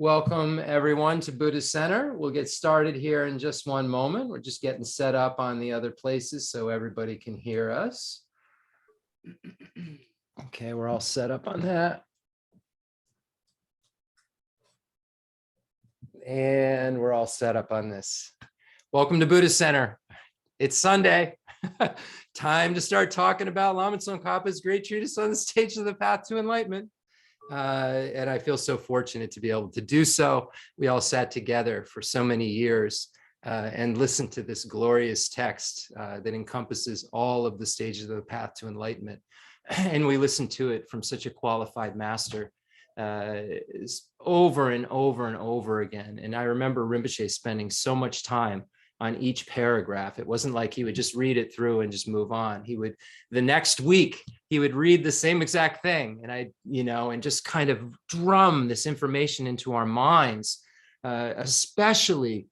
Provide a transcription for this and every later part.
Welcome everyone to Buddhist Center. We'll get started here in just one moment. We're just getting set up on the other places so everybody can hear us. Okay, we're all set up on that. And we're all set up on this. Welcome to Buddhist Center. It's Sunday. Time to start talking about Lama Tsongkhapa's great treatise on the stage of the path to enlightenment. And I feel so fortunate to be able to do so. We all sat together for so many years and listened to this glorious text that encompasses all of the stages of the path to enlightenment. And we listened to it from such a qualified master over and over and over again. And I remember Rinpoche spending so much time on each paragraph. It wasn't like he would just read it through and just move on. He would, the next week, he would read the same exact thing. And and just kind of drum this information into our minds, especially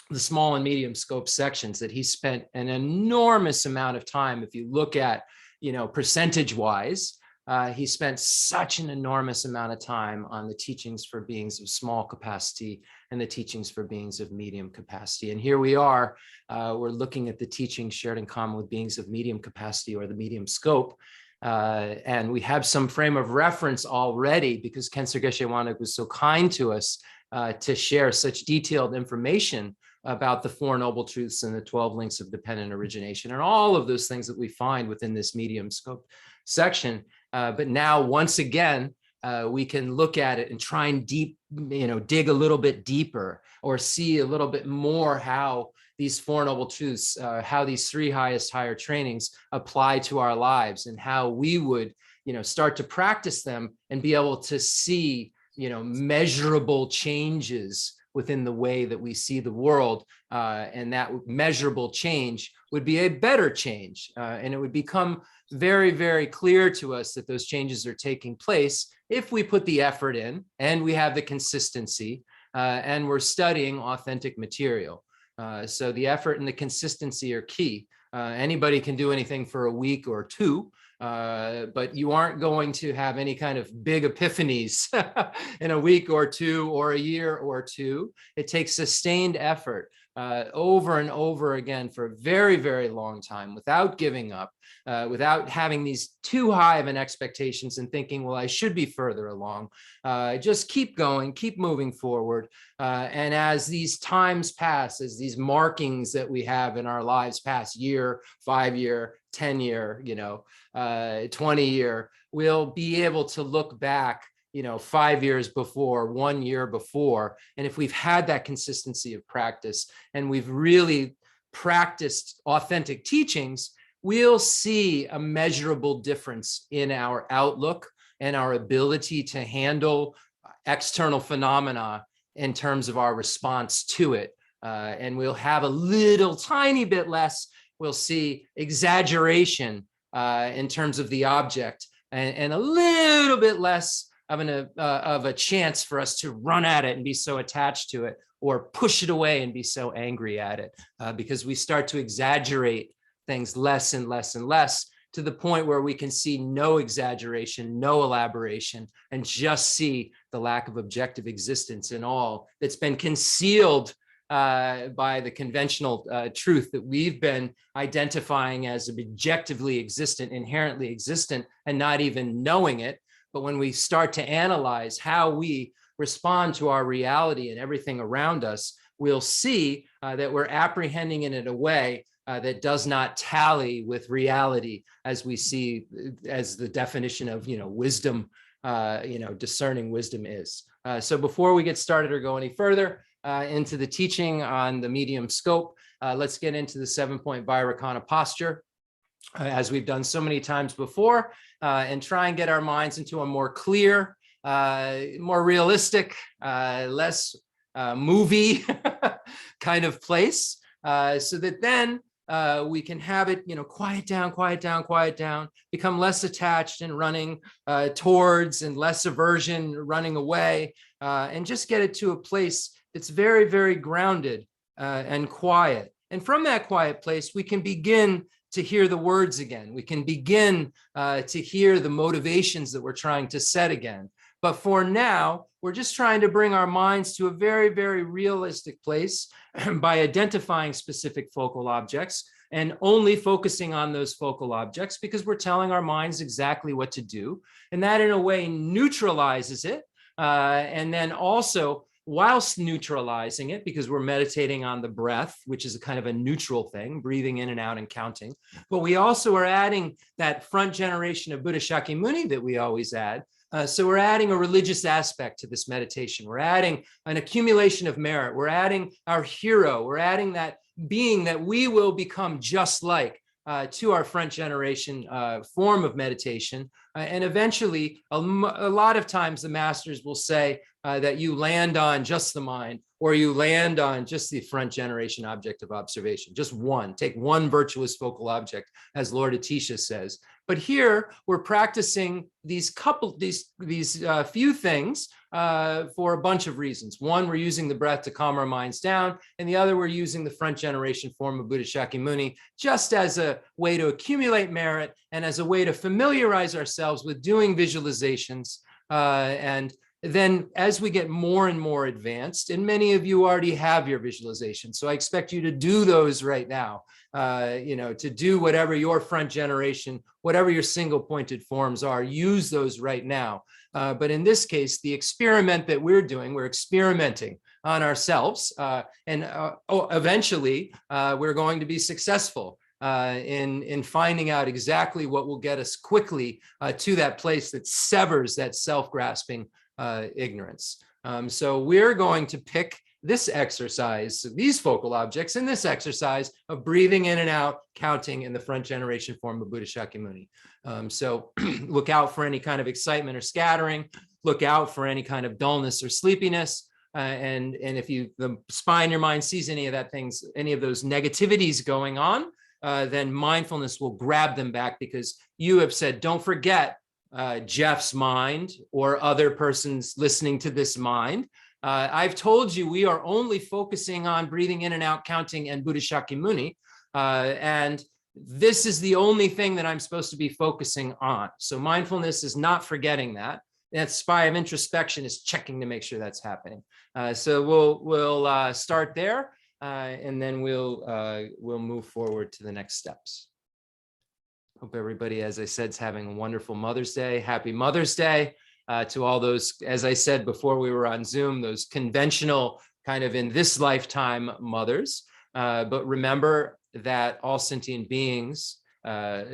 the small and medium scope sections that he spent an enormous amount of time. If you look at, percentage wise, he spent such an enormous amount of time on the teachings for beings of small capacity and the teachings for beings of medium capacity. And here we are, we're looking at the teachings shared in common with beings of medium capacity or the medium scope. And we have some frame of reference already because Khenso Geshe Wanuk was so kind to us to share such detailed information about the Four Noble Truths and the 12 links of dependent origination and all of those things that we find within this medium scope section. But now, once again, we can look at it and try and dig a little bit deeper or see a little bit more how these Four Noble Truths, how these three higher trainings apply to our lives and how we would, start to practice them and be able to see, measurable changes within the way that we see the world. And that measurable change would be a better change. And it would become very, very clear to us that those changes are taking place if we put the effort in and we have the consistency and we're studying authentic material. So the effort and the consistency are key. Anybody can do anything for a week or two, but you aren't going to have any kind of big epiphanies in a week or two or a year or two. It takes sustained effort over and over again for a very, very long time without giving up, without having these too high of an expectations and thinking, well, I should be further along. Just keep going, keep moving forward. And as these times pass, as these markings that we have in our lives pass, year, 5 year, 10 year, 20 year, we'll be able to look back 5 years before, 1 year before. And if we've had that consistency of practice and we've really practiced authentic teachings, we'll see a measurable difference in our outlook and our ability to handle external phenomena in terms of our response to it. And we'll have a little tiny bit less, we'll see exaggeration in terms of the object and a little bit less of a chance for us to run at it and be so attached to it or push it away and be so angry at it because we start to exaggerate things less and less and less to the point where we can see no exaggeration, no elaboration, and just see the lack of objective existence in all that's been concealed by the conventional truth that we've been identifying as objectively existent, inherently existent, and not even knowing it. But when we start to analyze how we respond to our reality and everything around us, we'll see that we're apprehending it in a way that does not tally with reality as we see as the definition of, wisdom, discerning wisdom is. So before we get started or go any further into the teaching on the medium scope, let's get into the 7-point Vairakana posture. As we've done so many times before, and try and get our minds into a more clear, more realistic, less movie kind of place, so that then we can have it, quiet down, become less attached and running towards and less aversion, running away, and just get it to a place that's very, very grounded and quiet. And from that quiet place, we can begin to hear the words again. We can begin to hear the motivations that we're trying to set again. But for now, we're just trying to bring our minds to a very, very realistic place by identifying specific focal objects and only focusing on those focal objects, because we're telling our minds exactly what to do. And that in a way neutralizes it. And then also, whilst neutralizing it, because we're meditating on the breath, which is a kind of a neutral thing, breathing in and out and counting. But we also are adding that front generation of Buddha Shakyamuni that we always add. So we're adding a religious aspect to this meditation. We're adding an accumulation of merit. We're adding our hero. We're adding that being that we will become just like to our front generation form of meditation. And eventually, a lot of times the masters will say that you land on just the mind, or you land on just the front generation object of observation, just one. Take one virtuous focal object, as Lord Atisha says. But here we're practicing these few things for a bunch of reasons. One, we're using the breath to calm our minds down, and the other, we're using the front generation form of Buddha Shakyamuni just as a way to accumulate merit and as a way to familiarize ourselves with doing visualizations. And then as we get more and more advanced, and many of you already have your visualization, so I expect you to do those right now, to do whatever your front generation, whatever your single pointed forms are, use those right now. But in this case, the experiment that we're doing, we're experimenting on ourselves, and eventually we're going to be successful in finding out exactly what will get us quickly to that place that severs that self-grasping ignorance. So we're going to pick this exercise, these focal objects in this exercise of breathing in and out, counting in the front generation form of Buddha Shakyamuni. So look out for any kind of excitement or scattering, look out for any kind of dullness or sleepiness. And if the spine, your mind sees any of those negativities going on, then mindfulness will grab them back, because you have said, don't forget Jeff's mind or other persons listening to this mind. I've told you we are only focusing on breathing in and out, counting, and Buddha Shakyamuni. And this is the only thing that I'm supposed to be focusing on. So mindfulness is not forgetting that. That spy of introspection is checking to make sure that's happening. So we'll start there, and then we'll move forward to the next steps. Hope everybody, as I said, is having a wonderful Mother's Day. Happy Mother's Day to all those, as I said before we were on Zoom, those conventional kind of in this lifetime mothers. But remember that all sentient beings,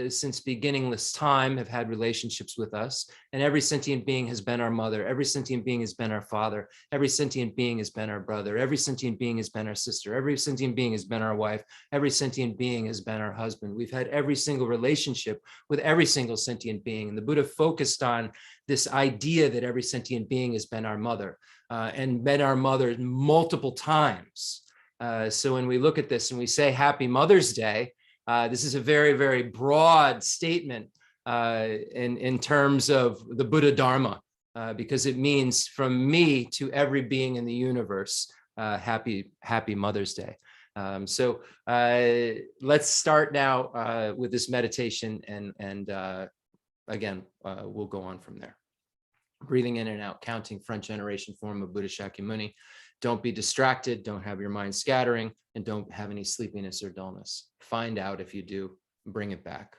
since beginningless time, have had relationships with us, and every sentient being has been our mother. Every sentient being has been our father. Every sentient being has been our brother. Every sentient being has been our sister. Every sentient being has been our wife. Every sentient being has been our husband. We've had every single relationship with every single sentient being. And the Buddha focused on this idea that every sentient being has been our mother, and been our mother multiple times. So when we look at this and we say Happy Mother's Day, this is a very, very broad statement in terms of the Buddha Dharma, because it means from me to every being in the universe, happy Mother's Day. So let's start now with this meditation, and again, we'll go on from there. Breathing in and out, counting, front generation form of Buddha Shakyamuni. Don't be distracted, don't have your mind scattering, and don't have any sleepiness or dullness. Find out if you do, bring it back.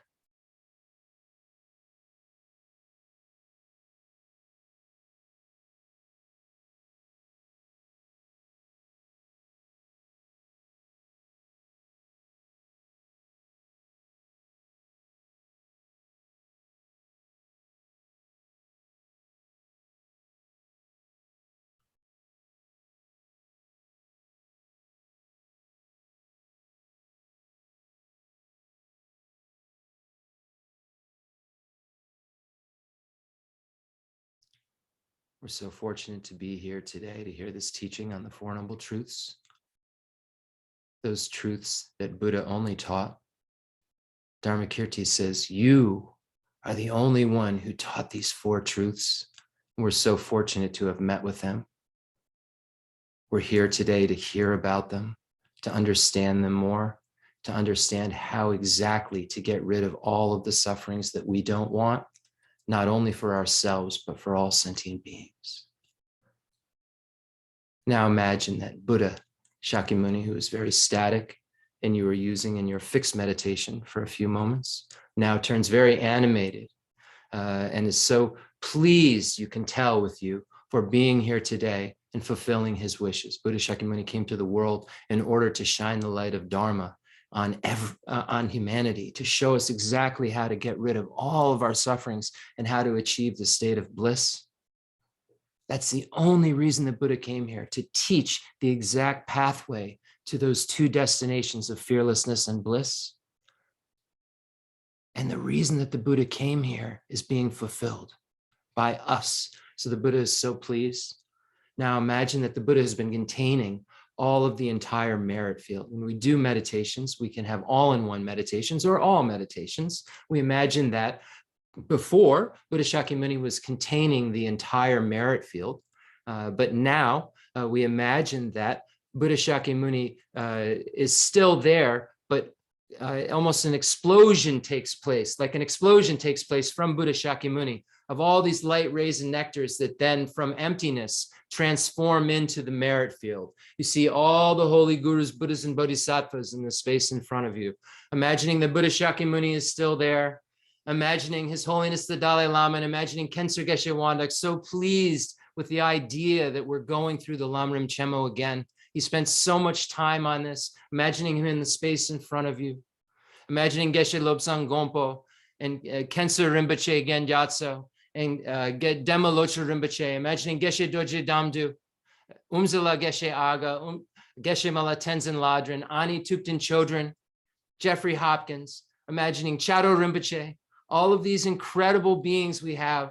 We're so fortunate to be here today to hear this teaching on the Four Noble Truths. Those truths that Buddha only taught. Dharmakirti says, you are the only one who taught these four truths. We're so fortunate to have met with them. We're here today to hear about them, to understand them more, to understand how exactly to get rid of all of the sufferings that we don't want, not only for ourselves, but for all sentient beings. Now imagine that Buddha Shakyamuni, who is very static and you were using in your fixed meditation for a few moments, now turns very animated and is so pleased, you can tell with you, for being here today and fulfilling his wishes. Buddha Shakyamuni came to the world in order to shine the light of Dharma on humanity, to show us exactly how to get rid of all of our sufferings and how to achieve the state of bliss. That's the only reason that Buddha came here, to teach the exact pathway to those two destinations of fearlessness and bliss. And the reason that the Buddha came here is being fulfilled by us. So the Buddha is so pleased. Now imagine that the Buddha has been containing all of the entire merit field. When we do meditations, we can have all-in-one meditations or all meditations. We imagine that before, Buddha Shakyamuni was containing the entire merit field, but now we imagine that Buddha Shakyamuni is still there, but almost an explosion takes place, like an explosion takes place from Buddha Shakyamuni of all these light rays and nectars that then from emptiness transform into the merit field. You see all the holy gurus, Buddhas, and Bodhisattvas in the space in front of you. Imagining that Buddha Shakyamuni is still there, imagining His Holiness the Dalai Lama, and imagining Khyentse Geshe Wandak so pleased with the idea that we're going through the Lamrim Chemo again. He spent so much time on this, imagining him in the space in front of you, imagining Geshe Lobsang Gompo and Khyentse Rinpoche Gengyatso and Dema Locha Rinpoche, imagining Geshe Doje Damdu, Umzala Geshe Aga, Geshe Mala Tenzin Ladrin, Ani Thupten Chodron, Jeffrey Hopkins, imagining Chado Rinpoche, all of these incredible beings we have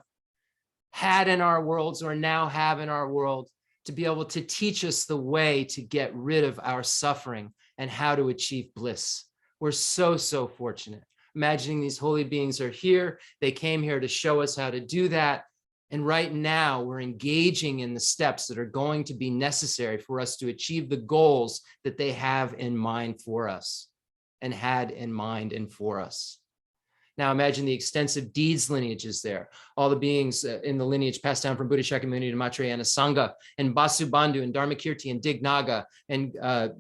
had in our worlds or now have in our world to be able to teach us the way to get rid of our suffering and how to achieve bliss. We're so, so fortunate. Imagining these holy beings are here. They came here to show us how to do that. And right now we're engaging in the steps that are going to be necessary for us to achieve the goals that they have in mind for us and had in mind and for us. Now imagine the extensive deeds lineages there, all the beings in the lineage passed down from Buddha Shakyamuni to Maitreya Sangha, and Basubandhu, and Dharmakirti, and Dignaga, and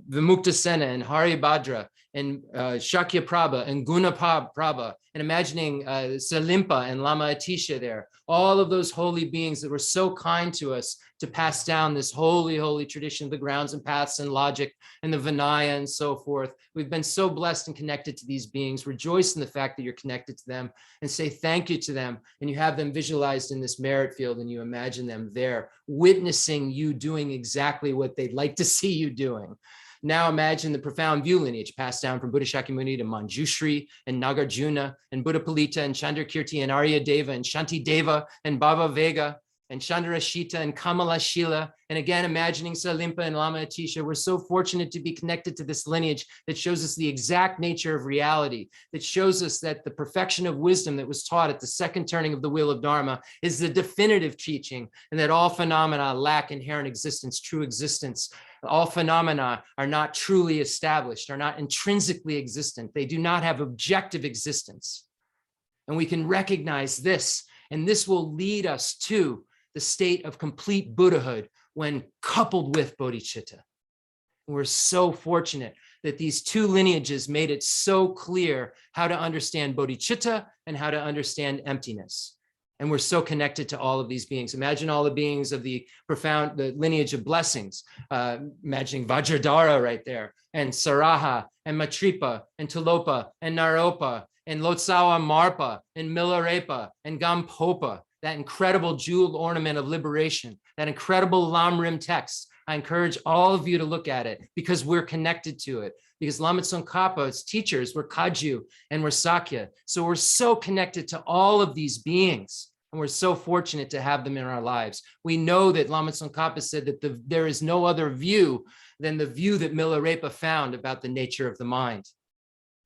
Vimuktasena, and Haribhadra, and Shakyaprabha, and Gunaprabha, and imagining Salimpa and Lama Atisha there, all of those holy beings that were so kind to us to pass down this holy, holy tradition of the grounds and paths and logic and the Vinaya and so forth. We've been so blessed and connected to these beings. Rejoice in the fact that you're connected to them and say thank you to them. And you have them visualized in this merit field and you imagine them there witnessing you doing exactly what they'd like to see you doing. Now imagine the profound view lineage passed down from Buddha Shakyamuni to Manjushri and Nagarjuna and Buddha Palita and Chandrakirti and Arya Deva and Shanti Deva and Baba Vega and Chandrashita and Kamala Shila. And again, imagining Salimpa and Lama Atisha. We're so fortunate to be connected to this lineage that shows us the exact nature of reality, that shows us that the perfection of wisdom that was taught at the second turning of the wheel of Dharma is the definitive teaching, and that all phenomena lack inherent existence, true existence. All phenomena are not truly established, are not intrinsically existent. They do not have objective existence. And we can recognize this, and this will lead us to the state of complete Buddhahood when coupled with bodhicitta. We're so fortunate that these two lineages made it so clear how to understand bodhicitta and how to understand emptiness. And we're so connected to all of these beings. Imagine all the beings of the profound, the lineage of blessings, imagining Vajradhara right there, and Saraha, and Matripa, and Tulopa, and Naropa, and Lotsawa Marpa, and Milarepa, and Gampopa, that incredible jeweled ornament of liberation, that incredible Lamrim text. I encourage all of you to look at it because we're connected to it. Because Lama Tsongkhapa's teachers were Kagyu and were Sakya. So we're so connected to all of these beings. And we're so fortunate to have them in our lives. We know that Lama Tsongkhapa said that there is no other view than the view that Milarepa found about the nature of the mind.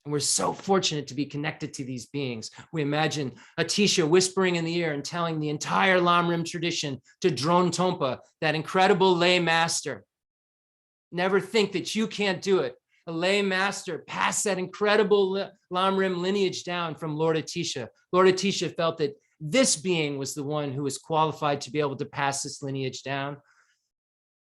And we're so fortunate to be connected to these beings. We imagine Atisha whispering in the ear and telling the entire Lamrim tradition to Dron Tompa, that incredible lay master. Never think that you can't do it. a lay master, passed that incredible Lamrim lineage down from Lord Atisha. Lord Atisha felt that this being was the one who was qualified to be able to pass this lineage down.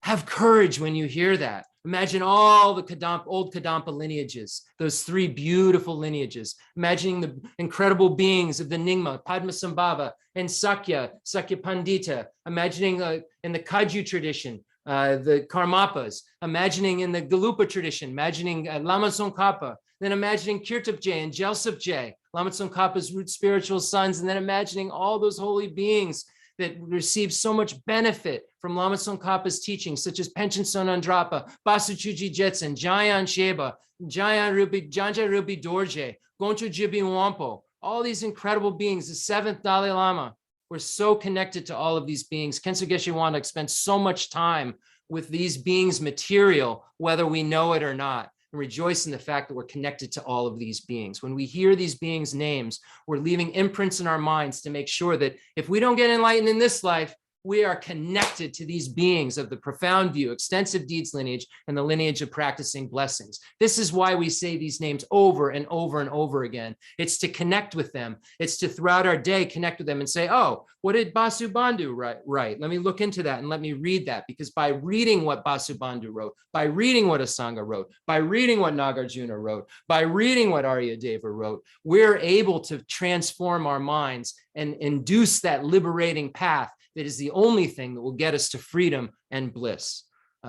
Have courage when you hear that. Imagine all the old Kadampa lineages, those 3 beautiful lineages, imagining the incredible beings of the Nyingma, Padmasambhava, and Sakya Pandita, imagining in the Kagyu tradition, the Karmapas, imagining in the Galupa tradition, imagining Lama Tsongkhapa, then imagining Kirtapje and Gyaltsabje, Lama Tsongkhapa's root spiritual sons, and then imagining all those holy beings that receive so much benefit from Lama Tsongkhapa's teachings, such as Panchen Sonandrapa, Basuchuji Jetsen, Jayan Sheba, Janja Rupi Dorje, Goncho Jibi Wampo, all these incredible beings, the 7th Dalai Lama. We're so connected to all of these beings. Khenso Geshe Wandak spent so much time with these beings' material, whether we know it or not. And rejoice in the fact that we're connected to all of these beings. When we hear these beings' names, we're leaving imprints in our minds to make sure that if we don't get enlightened in this life, we are connected to these beings of the profound view, extensive deeds lineage, and the lineage of practicing blessings. This is why we say these names over and over and over again. It's to connect with them. It's to, throughout our day, connect with them and say, oh, what did Basu Bandhu write? Let me look into that and let me read that, because by reading what Basu Bandhu wrote, by reading what Asanga wrote, by reading what Nagarjuna wrote, by reading what Aryadeva wrote, we're able to transform our minds and induce that liberating path that is the only thing that will get us to freedom and bliss.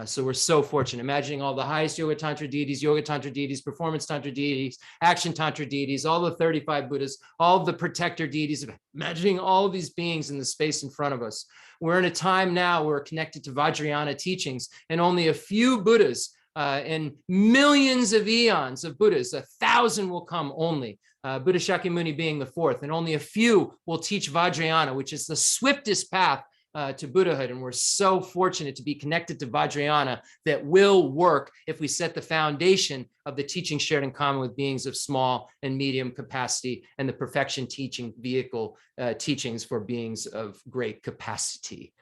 So we're so fortunate, imagining all the highest Yoga Tantra deities, Performance Tantra deities, Action Tantra deities, all the 35 Buddhas, all the protector deities, imagining all of these beings in the space in front of us. We're in a time now where we're connected to Vajrayana teachings, and only a few Buddhas and millions of eons of Buddhas, 1,000 will come only, Buddha Shakyamuni being the 4th, and only a few will teach Vajrayana, which is the swiftest path to Buddhahood. And we're so fortunate to be connected to Vajrayana that will work if we set the foundation of the teaching shared in common with beings of small and medium capacity, and the perfection teaching vehicle teachings for beings of great capacity.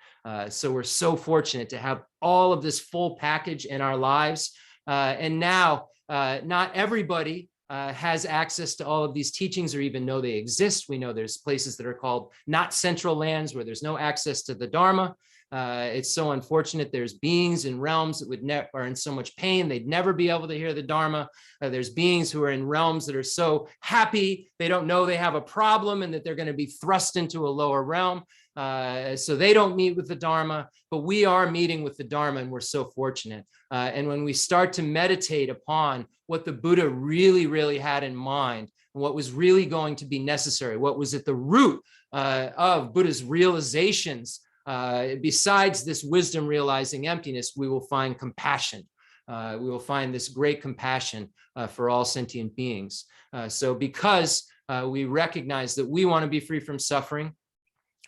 So we're so fortunate to have all of this full package in our lives. And now not everybody has access to all of these teachings or even know they exist. We know there's places that are called not central lands where there's no access to the Dharma. It's so unfortunate. There's beings in realms that are in so much pain, they'd never be able to hear the Dharma. There's beings who are in realms that are so happy, they don't know they have a problem and that they're going to be thrust into a lower realm. So they don't meet with the Dharma, but we are meeting with the Dharma, and we're so fortunate. And when we start to meditate upon what the Buddha really, really had in mind, and what was really going to be necessary, what was at the root of Buddha's realizations, besides this wisdom realizing emptiness, we will find compassion. We will find this great compassion for all sentient beings. So because we recognize that we want to be free from suffering,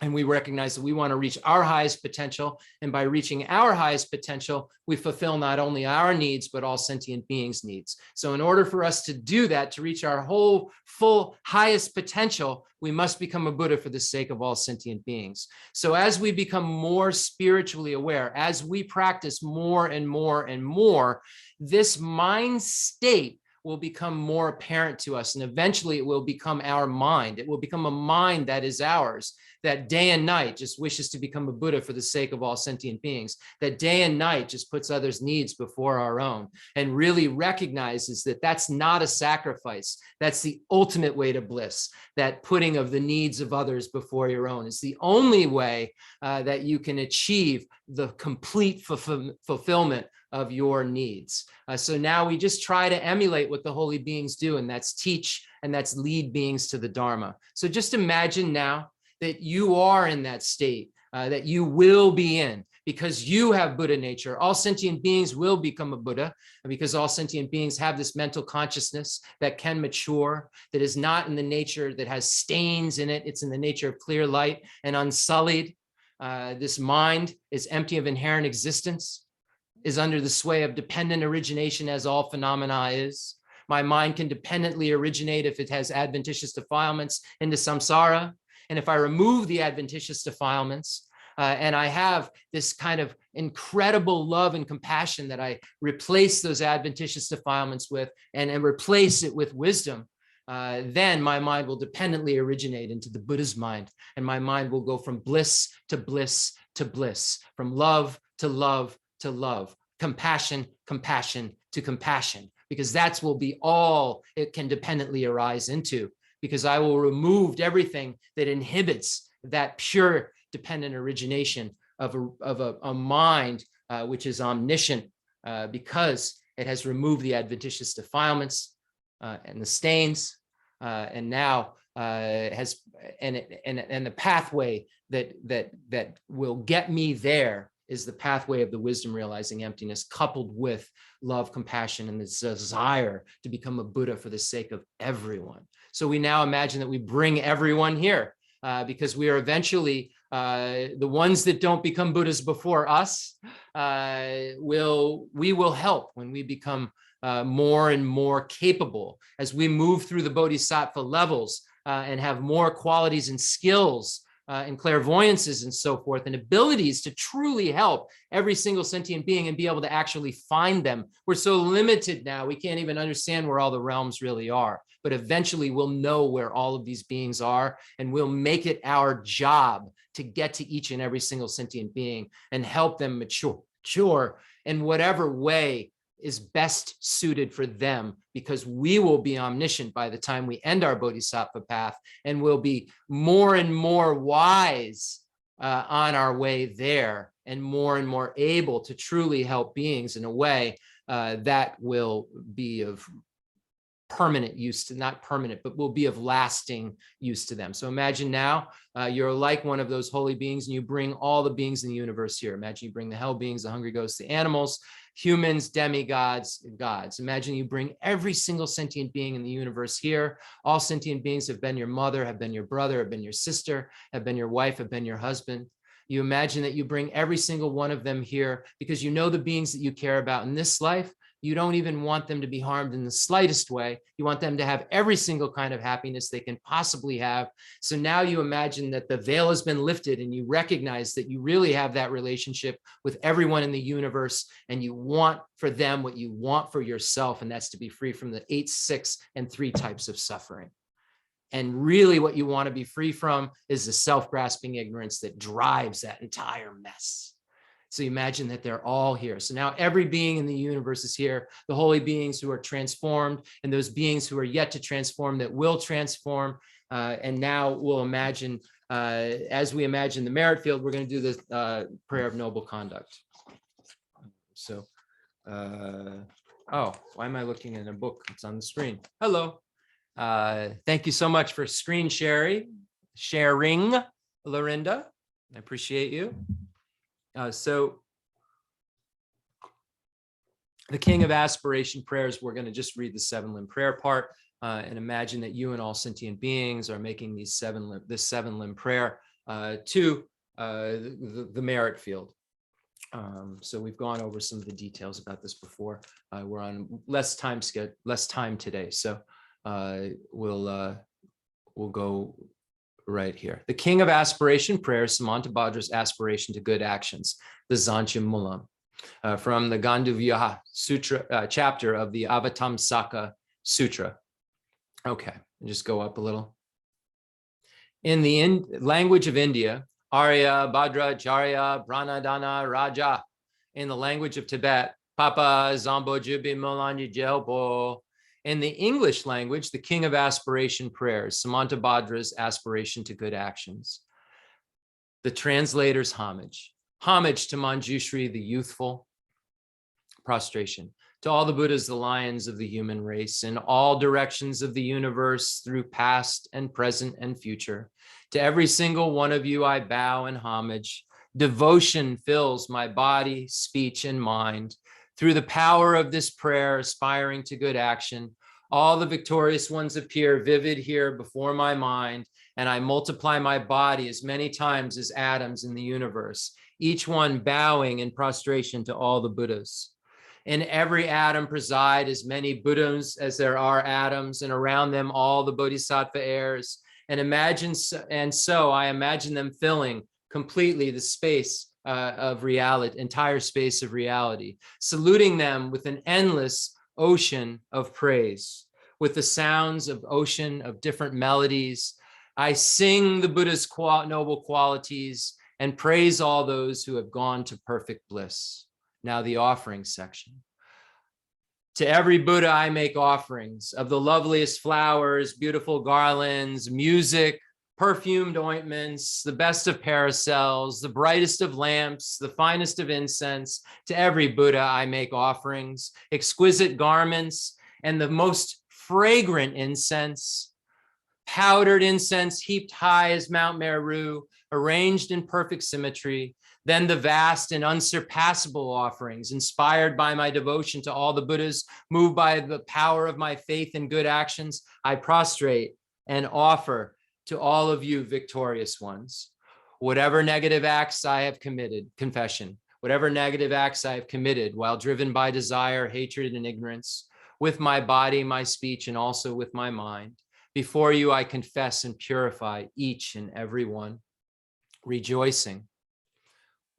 and we recognize that we want to reach our highest potential, and by reaching our highest potential, we fulfill not only our needs, but all sentient beings' needs. So in order for us to do that, to reach our whole, full, highest potential, we must become a Buddha for the sake of all sentient beings. So as we become more spiritually aware, as we practice more and more and more, this mind state will become more apparent to us, and eventually it will become our mind. It will become a mind that is ours, that day and night just wishes to become a Buddha for the sake of all sentient beings, that day and night just puts others' needs before our own, and really recognizes that that's not a sacrifice. That's the ultimate way to bliss. That putting of the needs of others before your own is the only way that you can achieve the complete fulfillment of your needs. So now we just try to emulate what the holy beings do, and that's teach, and that's lead beings to the Dharma. So just imagine now that you are in that state, that you will be in, because you have Buddha nature. All sentient beings will become a Buddha, because all sentient beings have this mental consciousness that can mature, that is not in the nature that has stains in it. It's in the nature of clear light and unsullied. This mind is empty of inherent existence, is under the sway of dependent origination, as all phenomena is. My mind can dependently originate if it has adventitious defilements into samsara. And if I remove the adventitious defilements, And I have this kind of incredible love and compassion that I replace those adventitious defilements with and replace it with wisdom, then my mind will dependently originate into the Buddha's mind. And my mind will go from bliss to bliss to bliss, from love to love to love, compassion, compassion to compassion, because that's will be all it can dependently arise into, because I will remove everything that inhibits that pure dependent origination of a mind which is omniscient, because it has removed the adventitious defilements and the stains, and now has and the pathway that will get me there is the pathway of the wisdom realizing emptiness, coupled with love, compassion, and the desire to become a Buddha for the sake of everyone. So we now imagine that we bring everyone here, because we are eventually the ones that don't become Buddhas before us. We will help when we become more and more capable as we move through the bodhisattva levels and have more qualities and skills and clairvoyances and so forth, and abilities to truly help every single sentient being and be able to actually find them. We're so limited now, we can't even understand where all the realms really are. But eventually we'll know where all of these beings are, and we'll make it our job to get to each and every single sentient being and help them mature in whatever way is best suited for them, because we will be omniscient by the time we end our bodhisattva path, and we'll be more and more wise on our way there, and more able to truly help beings in a way that will be of permanent use to, not permanent, but will be of lasting use to them. So imagine now you're like one of those holy beings, and you bring all the beings in the universe here. Imagine you bring the hell beings, the hungry ghosts, the animals, humans, demigods, gods. Imagine you bring every single sentient being in the universe here. All sentient beings have been your mother, have been your brother, have been your sister, have been your wife, have been your husband. You imagine that you bring every single one of them here because you know the beings that you care about in this life. You don't even want them to be harmed in the slightest way. You want them to have every single kind of happiness they can possibly have. So now you imagine that the veil has been lifted, and you recognize that you really have that relationship with everyone in the universe, and you want for them what you want for yourself, and that's to be free from the 8, 6, and 3 types of suffering. And really what you want to be free from is the self-grasping ignorance that drives that entire mess. So you imagine that they're all here. So now every being in the universe is here, the holy beings who are transformed, and those beings who are yet to transform that will transform. And now we'll imagine, as we imagine the merit field, we're going to do the prayer of noble conduct. So, oh, why am I looking in a book? It's on the screen. Hello. Thank you so much for screen sharing, Lorinda. I appreciate you. So the King of Aspiration prayers, we're going to just read the 7-limb prayer part, and imagine that you and all sentient beings are making these this 7-limb prayer to the merit field. So we've gone over some of the details about this before. We're on less time today, so we'll go right here. The King of Aspiration prayer, Samantabhadra's aspiration to good actions, the Zanchim Mulam, from the Gandhavya Sutra chapter of the Avatamsaka Sutra. Okay, just go up a little. In the language of India, Arya, Bhadra, Charya, Pranadana, Raja. In the language of Tibet, Papa, Zambo, Jubi, Molanji, Jelbo. In the English language, the King of Aspiration prayers, Samantabhadra's aspiration to good actions. The translator's homage. Homage to Manjushri, the youthful. Prostration. To all the Buddhas, the lions of the human race, in all directions of the universe, through past and present and future. To every single one of you, I bow in homage. Devotion fills my body, speech, and mind. Through the power of this prayer, aspiring to good action, all the victorious ones appear vivid here before my mind, and I multiply my body as many times as atoms in the universe, each one bowing in prostration to all the Buddhas. In every atom preside as many Buddhas as there are atoms, and around them all the Bodhisattva heirs. And so I imagine them filling completely the space of reality, entire space of reality, saluting them with an endless ocean of praise, with the sounds of ocean of different melodies. I sing the Buddha's noble qualities and praise all those who have gone to perfect bliss. Now the offering section. To every Buddha, I make offerings of the loveliest flowers, beautiful garlands, music, perfumed ointments, the best of paracels, the brightest of lamps, the finest of incense. To every Buddha, I make offerings, exquisite garments, and the most fragrant incense, powdered incense heaped high as Mount Meru, arranged in perfect symmetry. Then the vast and unsurpassable offerings, inspired by my devotion to all the Buddhas, moved by the power of my faith and good actions, I prostrate and offer to all of you victorious ones. Whatever negative acts I have committed, confession, whatever negative acts I have committed while driven by desire, hatred, and ignorance, with my body, my speech, and also with my mind, before you I confess and purify each and every one, rejoicing.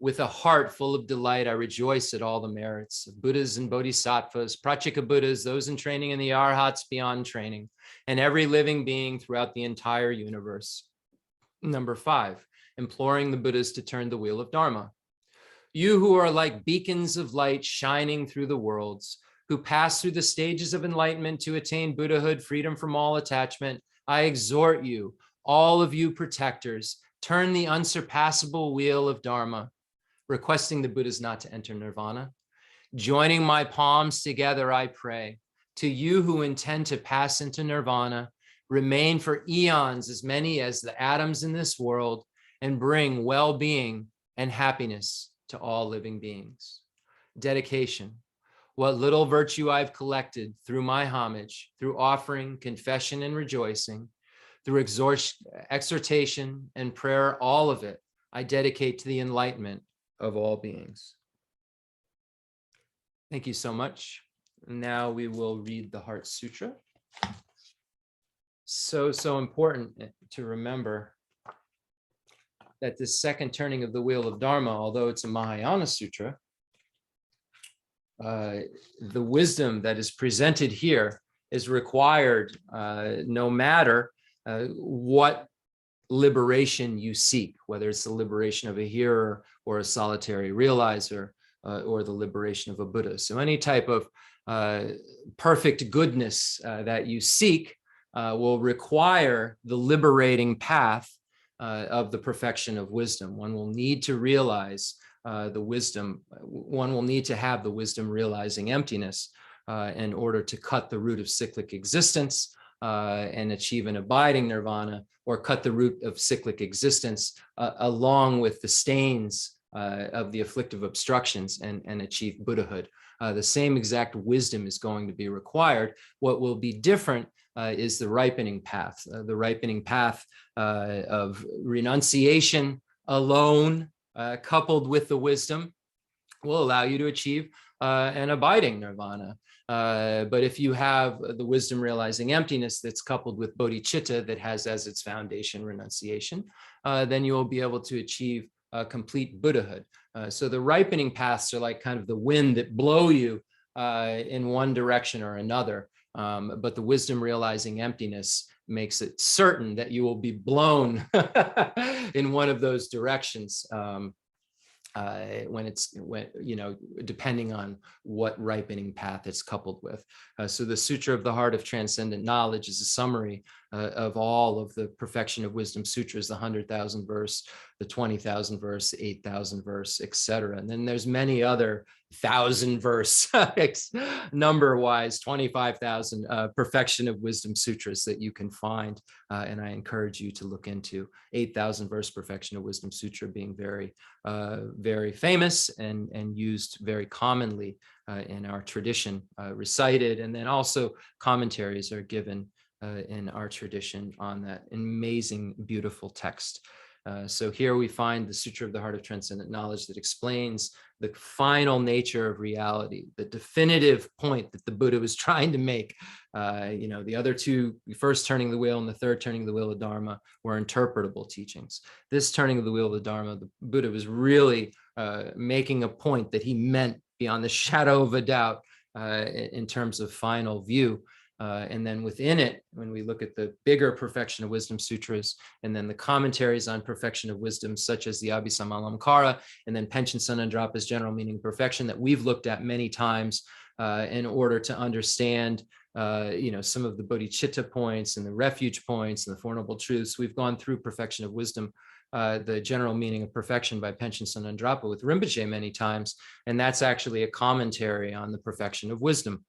With a heart full of delight, I rejoice at all the merits of Buddhas and Bodhisattvas, Pratyeka Buddhas, those in training, and the Arhats beyond training, and every living being throughout the entire universe. Number 5, imploring the Buddhas to turn the wheel of Dharma. You who are like beacons of light shining through the worlds, who pass through the stages of enlightenment to attain Buddhahood, freedom from all attachment, I exhort you, all of you protectors, turn the unsurpassable wheel of Dharma, requesting the Buddhas not to enter nirvana. Joining my palms together, I pray, to you who intend to pass into nirvana, remain for eons as many as the atoms in this world, and bring well-being and happiness to all living beings. Dedication. What little virtue I've collected through my homage, through offering, confession, and rejoicing, through exhortation and prayer, all of it, I dedicate to the enlightenment of all beings. Thank you so much. Now we will read the Heart Sutra. So important to remember that this second turning of the wheel of Dharma, although it's a Mahayana Sutra, the wisdom that is presented here is required no matter what liberation you seek, whether it's the liberation of a hearer or a solitary realizer or the liberation of a Buddha. So any type of perfect goodness that you seek will require the liberating path of the perfection of wisdom. One will need to realize the wisdom, one will need to have the wisdom realizing emptiness in order to cut the root of cyclic existence and achieve an abiding nirvana, or cut the root of cyclic existence along with the stains of the afflictive obstructions and achieve Buddhahood. The same exact wisdom is going to be required. What will be different is the ripening path. The ripening path of renunciation alone, coupled with the wisdom, will allow you to achieve an abiding nirvana. But if you have the wisdom realizing emptiness that's coupled with bodhicitta that has as its foundation renunciation, then you will be able to achieve complete Buddhahood. So the ripening paths are like kind of the wind that blow you in one direction or another. But the wisdom realizing emptiness makes it certain that you will be blown in one of those directions. When depending on what ripening path it's coupled with. So the Sutra of the Heart of Transcendent Knowledge is a summary of all of the Perfection of Wisdom Sutras, the 100,000 verse, the 20,000 verse, 8,000 verse, etc. And then there's many other 1,000 verse number-wise, 25,000 Perfection of Wisdom Sutras that you can find. And I encourage you to look into 8,000 verse Perfection of Wisdom Sutra being very, very famous and used very commonly in our tradition, recited, and then also commentaries are given in our tradition on that amazing, beautiful text. So here we find the Sutra of the Heart of Transcendent Knowledge that explains the final nature of reality, the definitive point that the Buddha was trying to make. The other two, first turning the wheel and the third turning the wheel of Dharma, were interpretable teachings. This turning of the wheel of the Dharma, the Buddha was really making a point that he meant beyond the shadow of a doubt in terms of final view. And then within it, when we look at the bigger Perfection of Wisdom sutras, and then the commentaries on Perfection of Wisdom, such as the Abhisamalamkara, and then Panchen Sanandrapa's General Meaning of Perfection, that we've looked at many times in order to understand some of the Bodhichitta points and the refuge points and the Four Noble Truths. We've gone through Perfection of Wisdom, the General Meaning of Perfection by Panchen Sanandrapa with Rinpoche many times, and that's actually a commentary on the Perfection of Wisdom.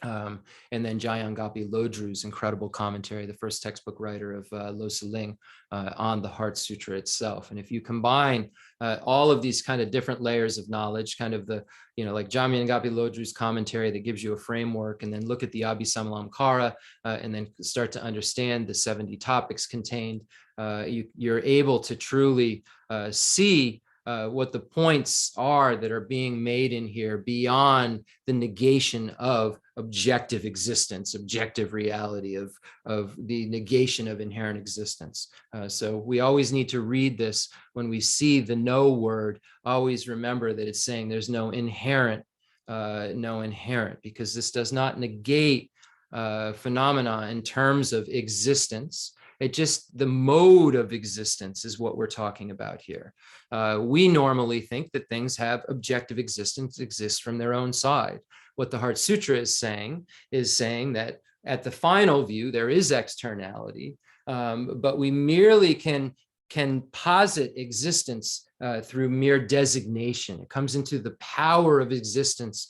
And then Jayangappi Lodru's incredible commentary, the first textbook writer of Losa Ling, on the Heart Sutra itself. And if you combine all of these kind of different layers of knowledge, kind of the, like Jayangappi Lodru's commentary that gives you a framework, and then look at the Abhisamalamkara, and then start to understand the 70 topics contained, you're able to truly see what the points are that are being made in here beyond the negation of objective existence, objective reality, of the negation of inherent existence. So we always need to read this when we see the no word. Always remember that it's saying there's no inherent, because this does not negate phenomena in terms of existence. It just, the mode of existence is what we're talking about here. We normally think that things have objective existence, exist from their own side. What the Heart Sutra is saying that at the final view, there is externality, but we merely can posit existence through mere designation. It comes into the power of existence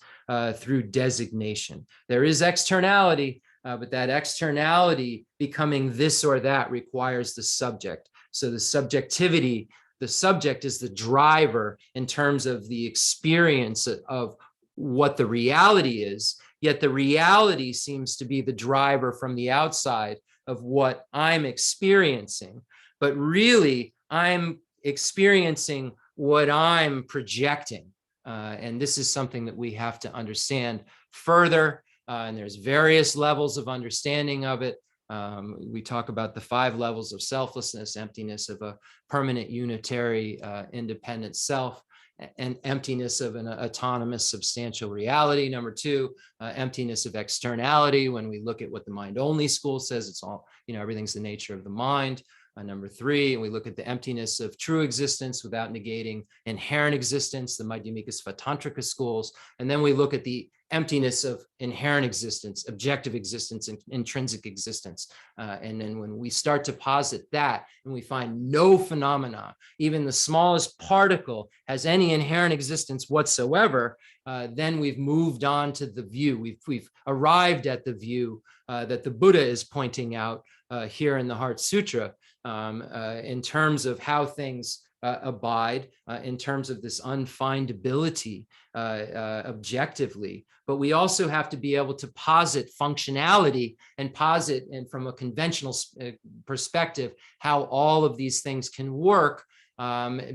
through designation. There is externality, but that externality becoming this or that requires the subject. So the subjectivity, the subject is the driver in terms of the experience of what the reality is, yet the reality seems to be the driver from the outside of what I'm experiencing. But really, I'm experiencing what I'm projecting. And this is something that we have to understand further. And there's various levels of understanding of it. We talk about the 5 levels of selflessness, emptiness of a permanent unitary independent self, and emptiness of an autonomous substantial reality. Number 2, emptiness of externality. When we look at what the mind only school says, it's all, everything's the nature of the mind. Number 3, we look at the emptiness of true existence without negating inherent existence, the Madhyamika Svatantrika schools. And then we look at the emptiness of inherent existence, objective existence, and intrinsic existence. And then when we start to posit that, and we find no phenomena, even the smallest particle has any inherent existence whatsoever, then we've moved on to the view. We've arrived at the view that the Buddha is pointing out here in the Heart Sutra, in terms of how things abide, in terms of this unfindability objectively. But we also have to be able to posit functionality and posit, and from a conventional perspective, how all of these things can work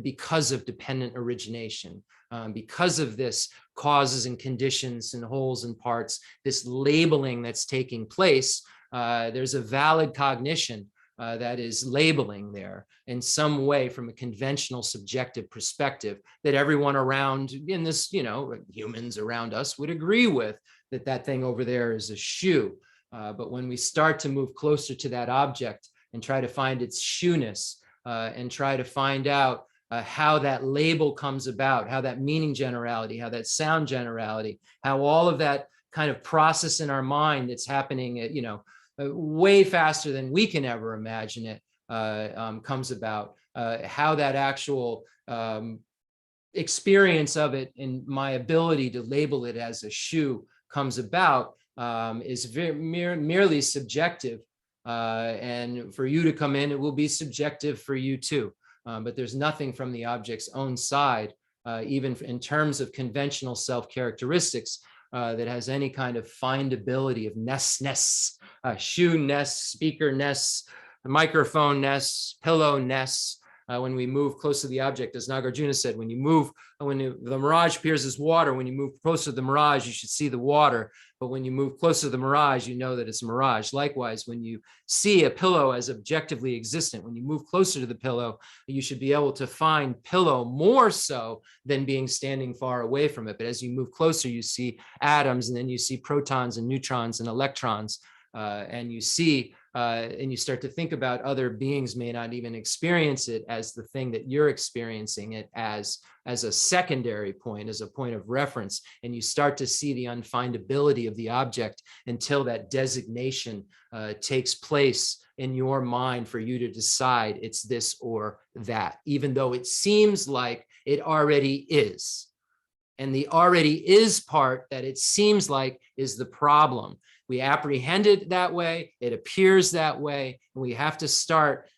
because of dependent origination. Because of this causes and conditions and wholes and parts, this labeling that's taking place, there's a valid cognition that is labeling there in some way from a conventional subjective perspective that everyone around in this, humans around us would agree with, that thing over there is a shoe. But when we start to move closer to that object and try to find its shoeness, and try to find out how that label comes about, how that meaning generality, how that sound generality, how all of that kind of process in our mind that's happening at, way faster than we can ever imagine it, comes about, how that actual experience of it and my ability to label it as a shoe comes about, is merely subjective. And for you to come in, it will be subjective for you too. But there's nothing from the object's own side, even in terms of conventional self-characteristics, that has any kind of findability of ness, shoe ness, speaker ness, microphone ness, pillow ness, when we move close to the object, as Nagarjuna said, when the mirage appears as water, when you move closer to the mirage, you should see the water. But when you move closer to the mirage, you know that it's a mirage. Likewise, when you see a pillow as objectively existent, when you move closer to the pillow, you should be able to find pillow more so than being standing far away from it. But as you move closer, you see atoms, and then you see protons and neutrons and electrons, and you see and you start to think about other beings may not even experience it as the thing that you're experiencing it as a secondary point, as a point of reference. And you start to see the unfindability of the object until that designation takes place in your mind for you to decide it's this or that, even though it seems like it already is. And the already is part that it seems like is the problem. We apprehend it that way, it appears that way, and we have to start,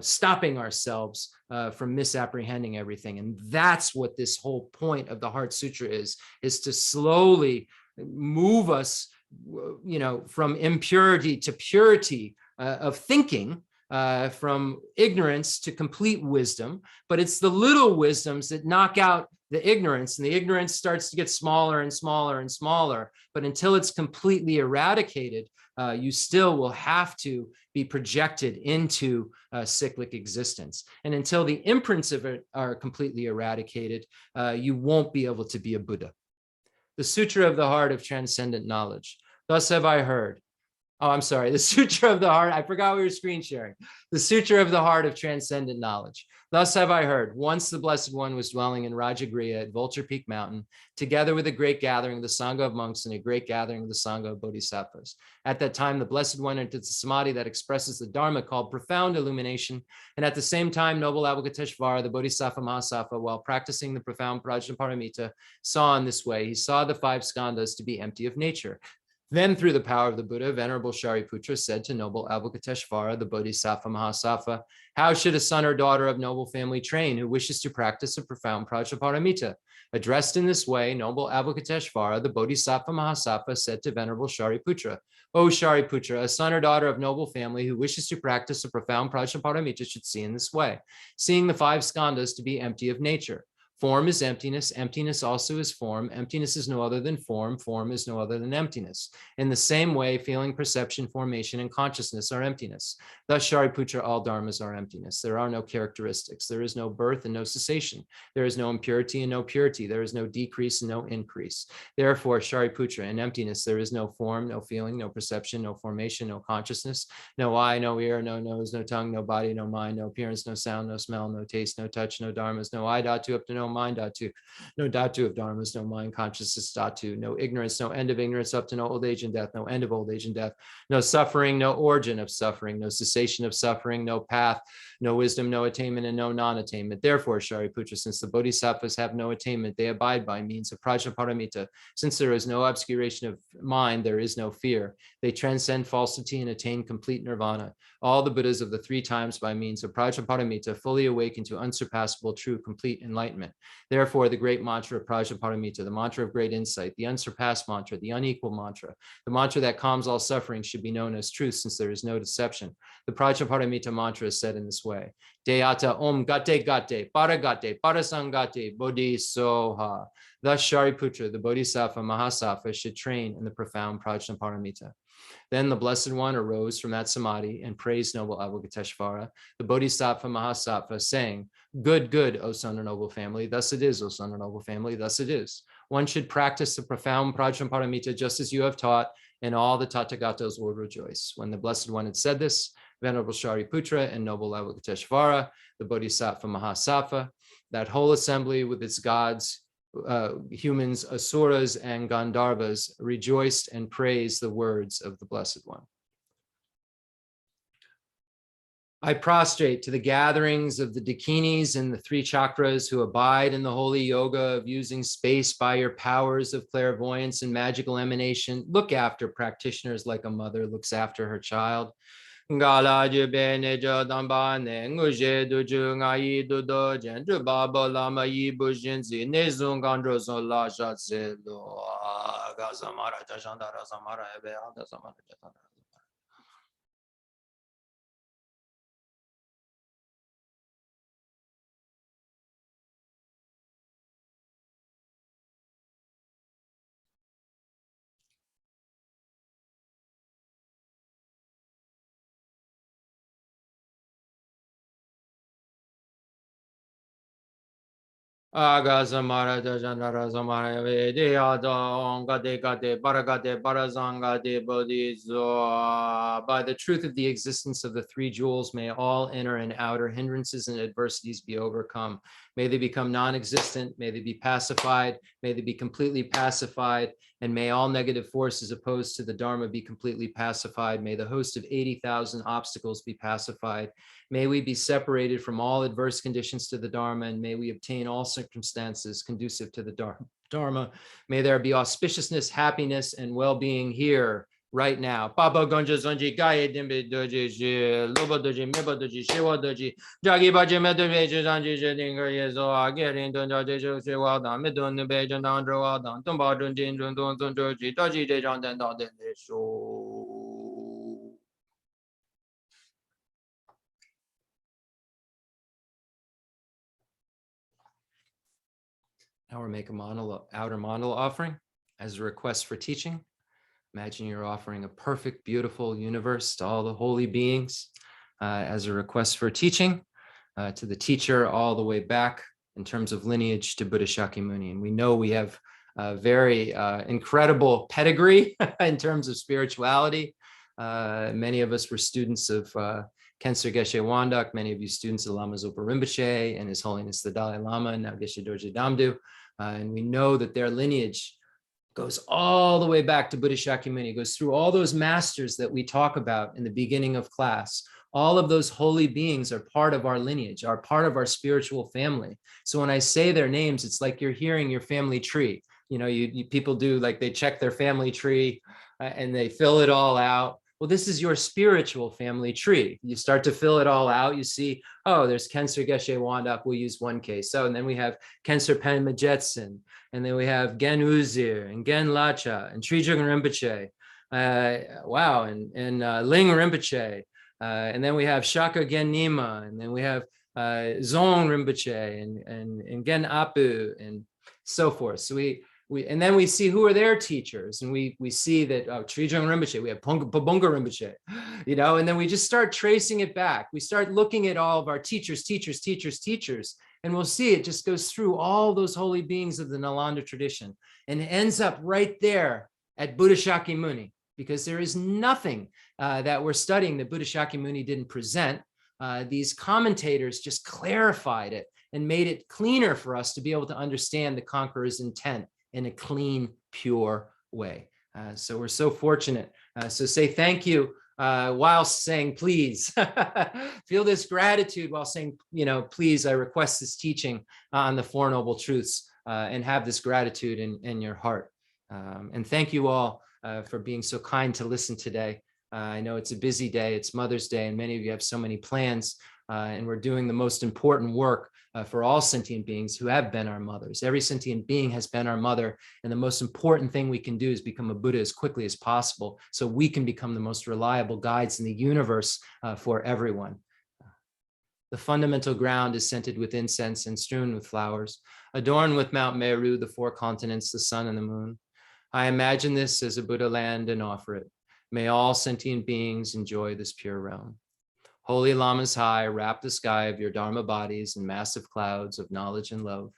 stopping ourselves from misapprehending everything. And that's what this whole point of the Heart Sutra is to slowly move us, from impurity to purity of thinking, from ignorance to complete wisdom. But it's the little wisdoms that knock out the ignorance, and the ignorance starts to get smaller and smaller and smaller. But until it's completely eradicated, you still will have to be projected into cyclic existence. And until the imprints of it are completely eradicated, you won't be able to be a Buddha. The Sutra of the Heart of Transcendent Knowledge. Thus have I heard. Oh, I'm sorry. The Sutra of the Heart. I forgot we were screen sharing. The Sutra of the Heart of Transcendent Knowledge. Thus have I heard. Once the Blessed One was dwelling in Rajagriha at Vulture Peak Mountain, together with a great gathering of the Sangha of monks and a great gathering of the Sangha of Bodhisattvas. At that time, the Blessed One entered the samadhi that expresses the Dharma called profound illumination. And at the same time, noble Avalokiteshvara, the Bodhisattva Mahasattva, while practicing the profound Prajnaparamita, saw in this way. He saw the 5 skandhas to be empty of nature. Then, through the power of the Buddha, Venerable Shariputra said to noble Avalokiteshvara, the Bodhisattva Mahasattva, how should a son or daughter of noble family train who wishes to practice a profound Prajnaparamita? Addressed in this way, noble Avalokiteshvara, the Bodhisattva Mahasattva, said to Venerable Shariputra, O Shariputra, a son or daughter of noble family who wishes to practice a profound Prajnaparamita should see in this way, seeing the 5 skandhas to be empty of nature. Form is emptiness. Emptiness also is form. Emptiness is no other than form. Form is no other than emptiness. In the same way, feeling, perception, formation, and consciousness are emptiness. Thus, Shariputra, all dharmas are emptiness. There are no characteristics. There is no birth and no cessation. There is no impurity and no purity. There is no decrease and no increase. Therefore, Shariputra, in emptiness, there is no form, no feeling, no perception, no formation, no consciousness, no eye, no ear, no nose, no tongue, no body, no mind, no appearance, no sound, no smell, no taste, no touch, no dharmas, no I dhatu up to no mind dhatu, no dhatu of dharmas, no mind consciousness dhatu, no ignorance, no end of ignorance up to no old age and death, no end of old age and death, no suffering, no origin of suffering, no cessation of suffering, no path, no wisdom, no attainment, and no non-attainment. Therefore, Shariputra, since the bodhisattvas have no attainment, they abide by means of Prajnaparamita. Since there is no obscuration of mind, there is no fear. They transcend falsity and attain complete nirvana. All the Buddhas of the 3 times by means of Prajnaparamita fully awaken to unsurpassable, true, complete enlightenment. Therefore, the great mantra of Prajnaparamita, the mantra of great insight, the unsurpassed mantra, the unequal mantra, the mantra that calms all suffering should be known as truth, since there is no deception. The Prajnaparamita mantra is said in this way: Deyata Om Gate Gate, Paragate, Parasangate, Bodhi Soha. Thus, Shariputra, the Bodhisattva Mahasattva, should train in the profound Prajnaparamita. Then the Blessed One arose from that samadhi and praised noble Avalokiteshvara, the Bodhisattva Mahasattva, saying, Good, good, O son of noble family. Thus it is, O son of noble family. Thus it is. One should practice the profound Prajnaparamita just as you have taught, and all the Tathagatas will rejoice. When the Blessed One had said this, Venerable Shariputra and noble Avalokiteshvara, the Bodhisattva Mahasattva, that whole assembly with its gods, humans, asuras, and Gandharvas rejoiced and praised the words of the Blessed One. I prostrate to the gatherings of the Dakinis and the 3 chakras who abide in the holy yoga of using space by your powers of clairvoyance and magical emanation. Look after practitioners like a mother looks after her child. Gala bene jodambane nguje duju ngai dudo jenju baba lama yi bujinzi nezung gandro zola jatzelo gazamara jandara zamara ebe adazamara jandara. Agazamara Dajanara Zamara Vedya Gade Gade Baragade Barazangade Bodhizo. By the truth of the existence of the three jewels, may all inner and outer hindrances and adversities be overcome. May they become non-existent, may they be pacified, may they be completely pacified, and may all negative forces opposed to the Dharma be completely pacified. May the host of 80,000 obstacles be pacified. May we be separated from all adverse conditions to the Dharma, and may we obtain all circumstances conducive to the Dharma. May there be auspiciousness, happiness, and well-being here, right now. Papa Gonja Zonji Gaye Dimbe Doji, Lobo Doji, Mebo Doji, Shewa Doji, Jagi Baji Medoji, Zanji Jedinga Yezo, Agerin Donja Shewa Dan, Medon Bejan Andro Dan, Tumba Dunjin Dun Doji, Doji Dejan Dan Dan Show. Now we'll make a outer mandala offering as a request for teaching. Imagine you're offering a perfect, beautiful universe to all the holy beings as a request for teaching to the teacher all the way back in terms of lineage to Buddha Shakyamuni. And we know we have a very incredible pedigree in terms of spirituality. Many of us were students of Kensur Geshe Wandak, many of you students of Lama Zopa Rinpoche and His Holiness the Dalai Lama, and now Geshe Dorje Damdu. And we know that their lineage goes all the way back to Buddha Shakyamuni. It goes through all those masters that we talk about in the beginning of class. All of those holy beings are part of our lineage, are part of our spiritual family. So when I say their names, it's like you're hearing your family tree. You know, people do, like, they check their family tree and they fill it all out. Well, this is your spiritual family tree. You start to fill it all out. You see, oh, there's Kensur Geshe Wandak. We'll use one case. So, and then we have Kensur Penma Jetson. And then we have Gen Uzir and Gen Lacha and Trijung Rinpoche. Wow, and Ling Rinpoche. And then we have Shaka Gen Nima. And then we have Zong Rinpoche and Gen Apu and so forth. So and then we see who are their teachers, and we see that Trijung Rinpoche, we have Pabunga Rinpoche, you know, and then we just start tracing it back. We start looking at all of our teachers, and we'll see it just goes through all those holy beings of the Nalanda tradition and ends up right there at Buddha Shakyamuni, because there is nothing that we're studying that Buddha Shakyamuni didn't present. These commentators just clarified it and made it cleaner for us to be able to understand the conqueror's intent in a clean, pure way. So we're so fortunate. So say thank you while saying please. Feel this gratitude while saying, you know, please, I request this teaching on the Four Noble Truths, and have this gratitude in your heart. And thank you all for being so kind to listen today. I know it's a busy day, it's Mother's Day, and many of you have so many plans, and we're doing the most important work for all sentient beings who have been our mothers. Every sentient being has been our mother, and the most important thing we can do is become a Buddha as quickly as possible, so we can become the most reliable guides in the universe for everyone. The fundamental ground is scented with incense and strewn with flowers, adorned with Mount Meru, the four continents, the sun and the moon. I imagine this as a Buddha land and offer it. May all sentient beings enjoy this pure realm. Holy Lamas high, wrap the sky of your Dharma bodies in massive clouds of knowledge and love,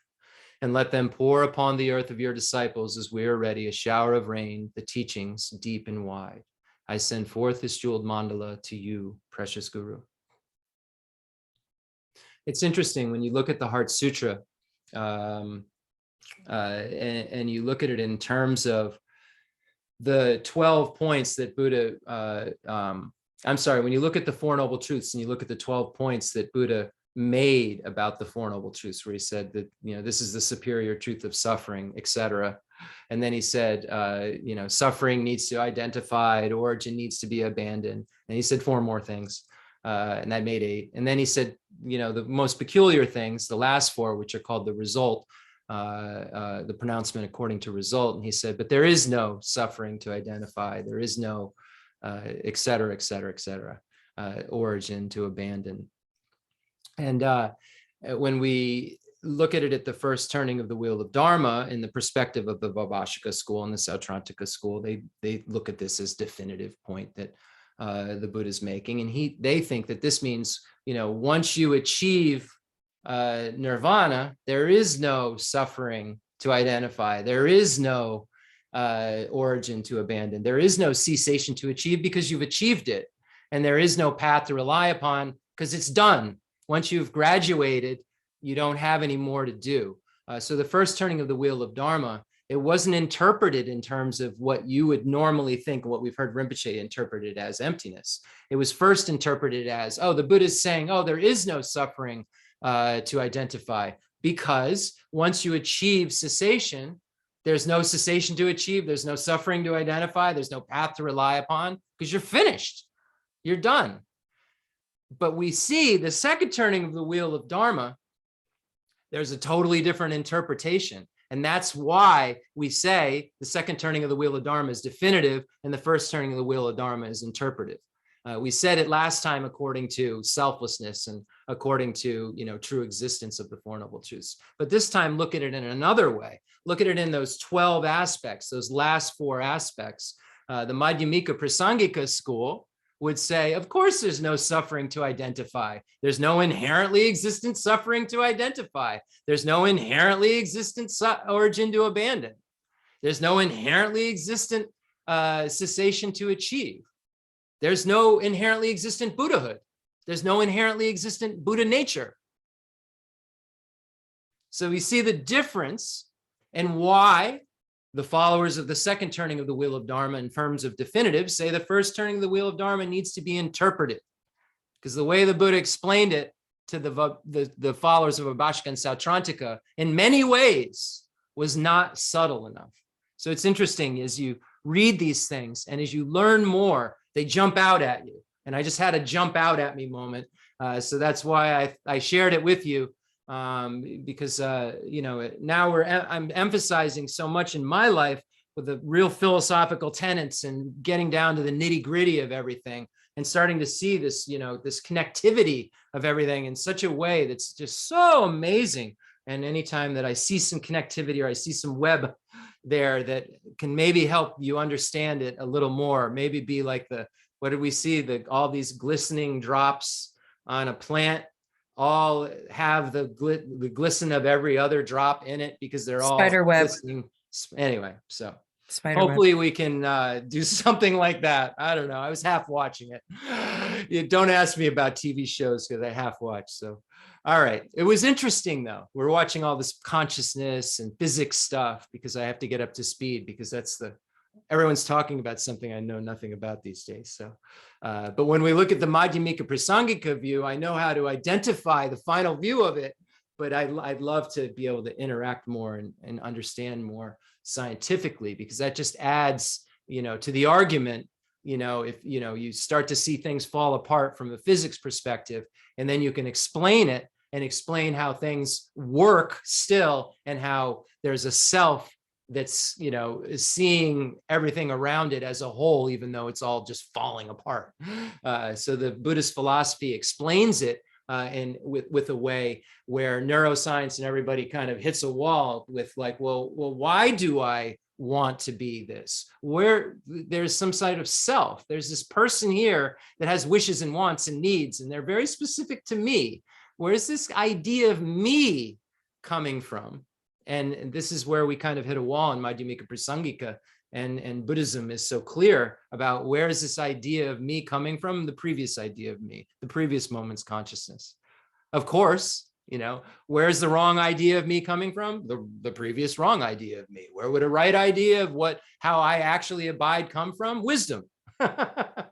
and let them pour upon the earth of your disciples as we are ready, a shower of rain, the teachings deep and wide. I send forth this jeweled mandala to you, precious Guru. It's interesting when you look at the Heart Sutra, and you look at it in terms of the 12 points that Buddha, I'm sorry, when you look at the Four Noble Truths and you look at the 12 points that Buddha made about the Four Noble Truths, where he said that, you know, this is the superior truth of suffering, etc. And then he said, you know, suffering needs to be identified, origin needs to be abandoned. And he said 4 more things, and that made 8. And then he said, you know, the most peculiar things, the last 4, which are called the result, the pronouncement according to result. And he said, but there is no suffering to identify. There is no et cetera, origin to abandon. And when we look at it at the first turning of the wheel of Dharma in the perspective of the Vaibhashika school and the Sautrantika school, they look at this as definitive point that the Buddha is making. And they think that this means, you know, once you achieve nirvana, there is no suffering to identify. There is no origin to abandon. There is no cessation to achieve because you've achieved it. And there is no path to rely upon because it's done. Once you've graduated, you don't have any more to do. So the first turning of the wheel of Dharma, it wasn't interpreted in terms of what you would normally think, what we've heard Rinpoche interpreted as emptiness. It was first interpreted as, oh, the Buddha is saying, oh, there is no suffering to identify, because once you achieve cessation, there's no cessation to achieve, there's no suffering to identify, there's no path to rely upon, because you're finished, you're done. But we see the second turning of the wheel of Dharma, there's a totally different interpretation. And that's why we say the second turning of the wheel of Dharma is definitive and the first turning of the wheel of Dharma is interpretive. We said it last time according to selflessness and according to, true existence of the Four Noble Truths. But this time, look at it in another way. Look at it in those 12 aspects, those last 4 aspects. The Madhyamika Prasangika school would say, of course, there's no suffering to identify. There's no inherently existent suffering to identify. There's no inherently existent origin to abandon. There's no inherently existent cessation to achieve. There's no inherently existent Buddhahood. There's no inherently existent Buddha nature. So we see the difference and why the followers of the second turning of the wheel of Dharma in terms of definitive say the first turning of the wheel of Dharma needs to be interpreted, because the way the Buddha explained it to the followers of Abhashka and Sautrantika in many ways was not subtle enough. So it's interesting as you read these things and as you learn more, they jump out at you. And I just had a jump out at me moment. So that's why I shared it with you. Because now I'm emphasizing so much in my life with the real philosophical tenets and getting down to the nitty gritty of everything and starting to see this, this connectivity of everything in such a way that's just so amazing. And anytime that I see some connectivity or I see some web there that can maybe help you understand it a little more, maybe be like what did we see? All these glistening drops on a plant all have the glisten of every other drop in it because they're all spider web. Glistening. Anyway, so Spider hopefully web. we can do something like that. I don't know. I was half watching it. You don't ask me about TV shows because I half watch. So, all right. It was interesting though. We're watching all this consciousness and physics stuff because I have to get up to speed because everyone's talking about something I know nothing about these days. So, but when we look at the Madhyamika Prasangika view, I know how to identify the final view of it, but I'd love to be able to interact more and understand more scientifically, because that just adds, to the argument, if, you start to see things fall apart from a physics perspective, and then you can explain it and explain how things work still and how there's a self that's, is seeing everything around it as a whole, even though it's all just falling apart. So the Buddhist philosophy explains it and with a way where neuroscience and everybody kind of hits a wall with like, well, why do I want to be this? Where there's some side of self, there's this person here that has wishes and wants and needs, and they're very specific to me. Where's this idea of me coming from? And this is where we kind of hit a wall in Madhyamika Prasangika, and Buddhism is so clear about where is this idea of me coming from? The previous idea of me, the previous moment's consciousness. Of course, where's the wrong idea of me coming from? The previous wrong idea of me. Where would a right idea of how I actually abide come from? Wisdom. That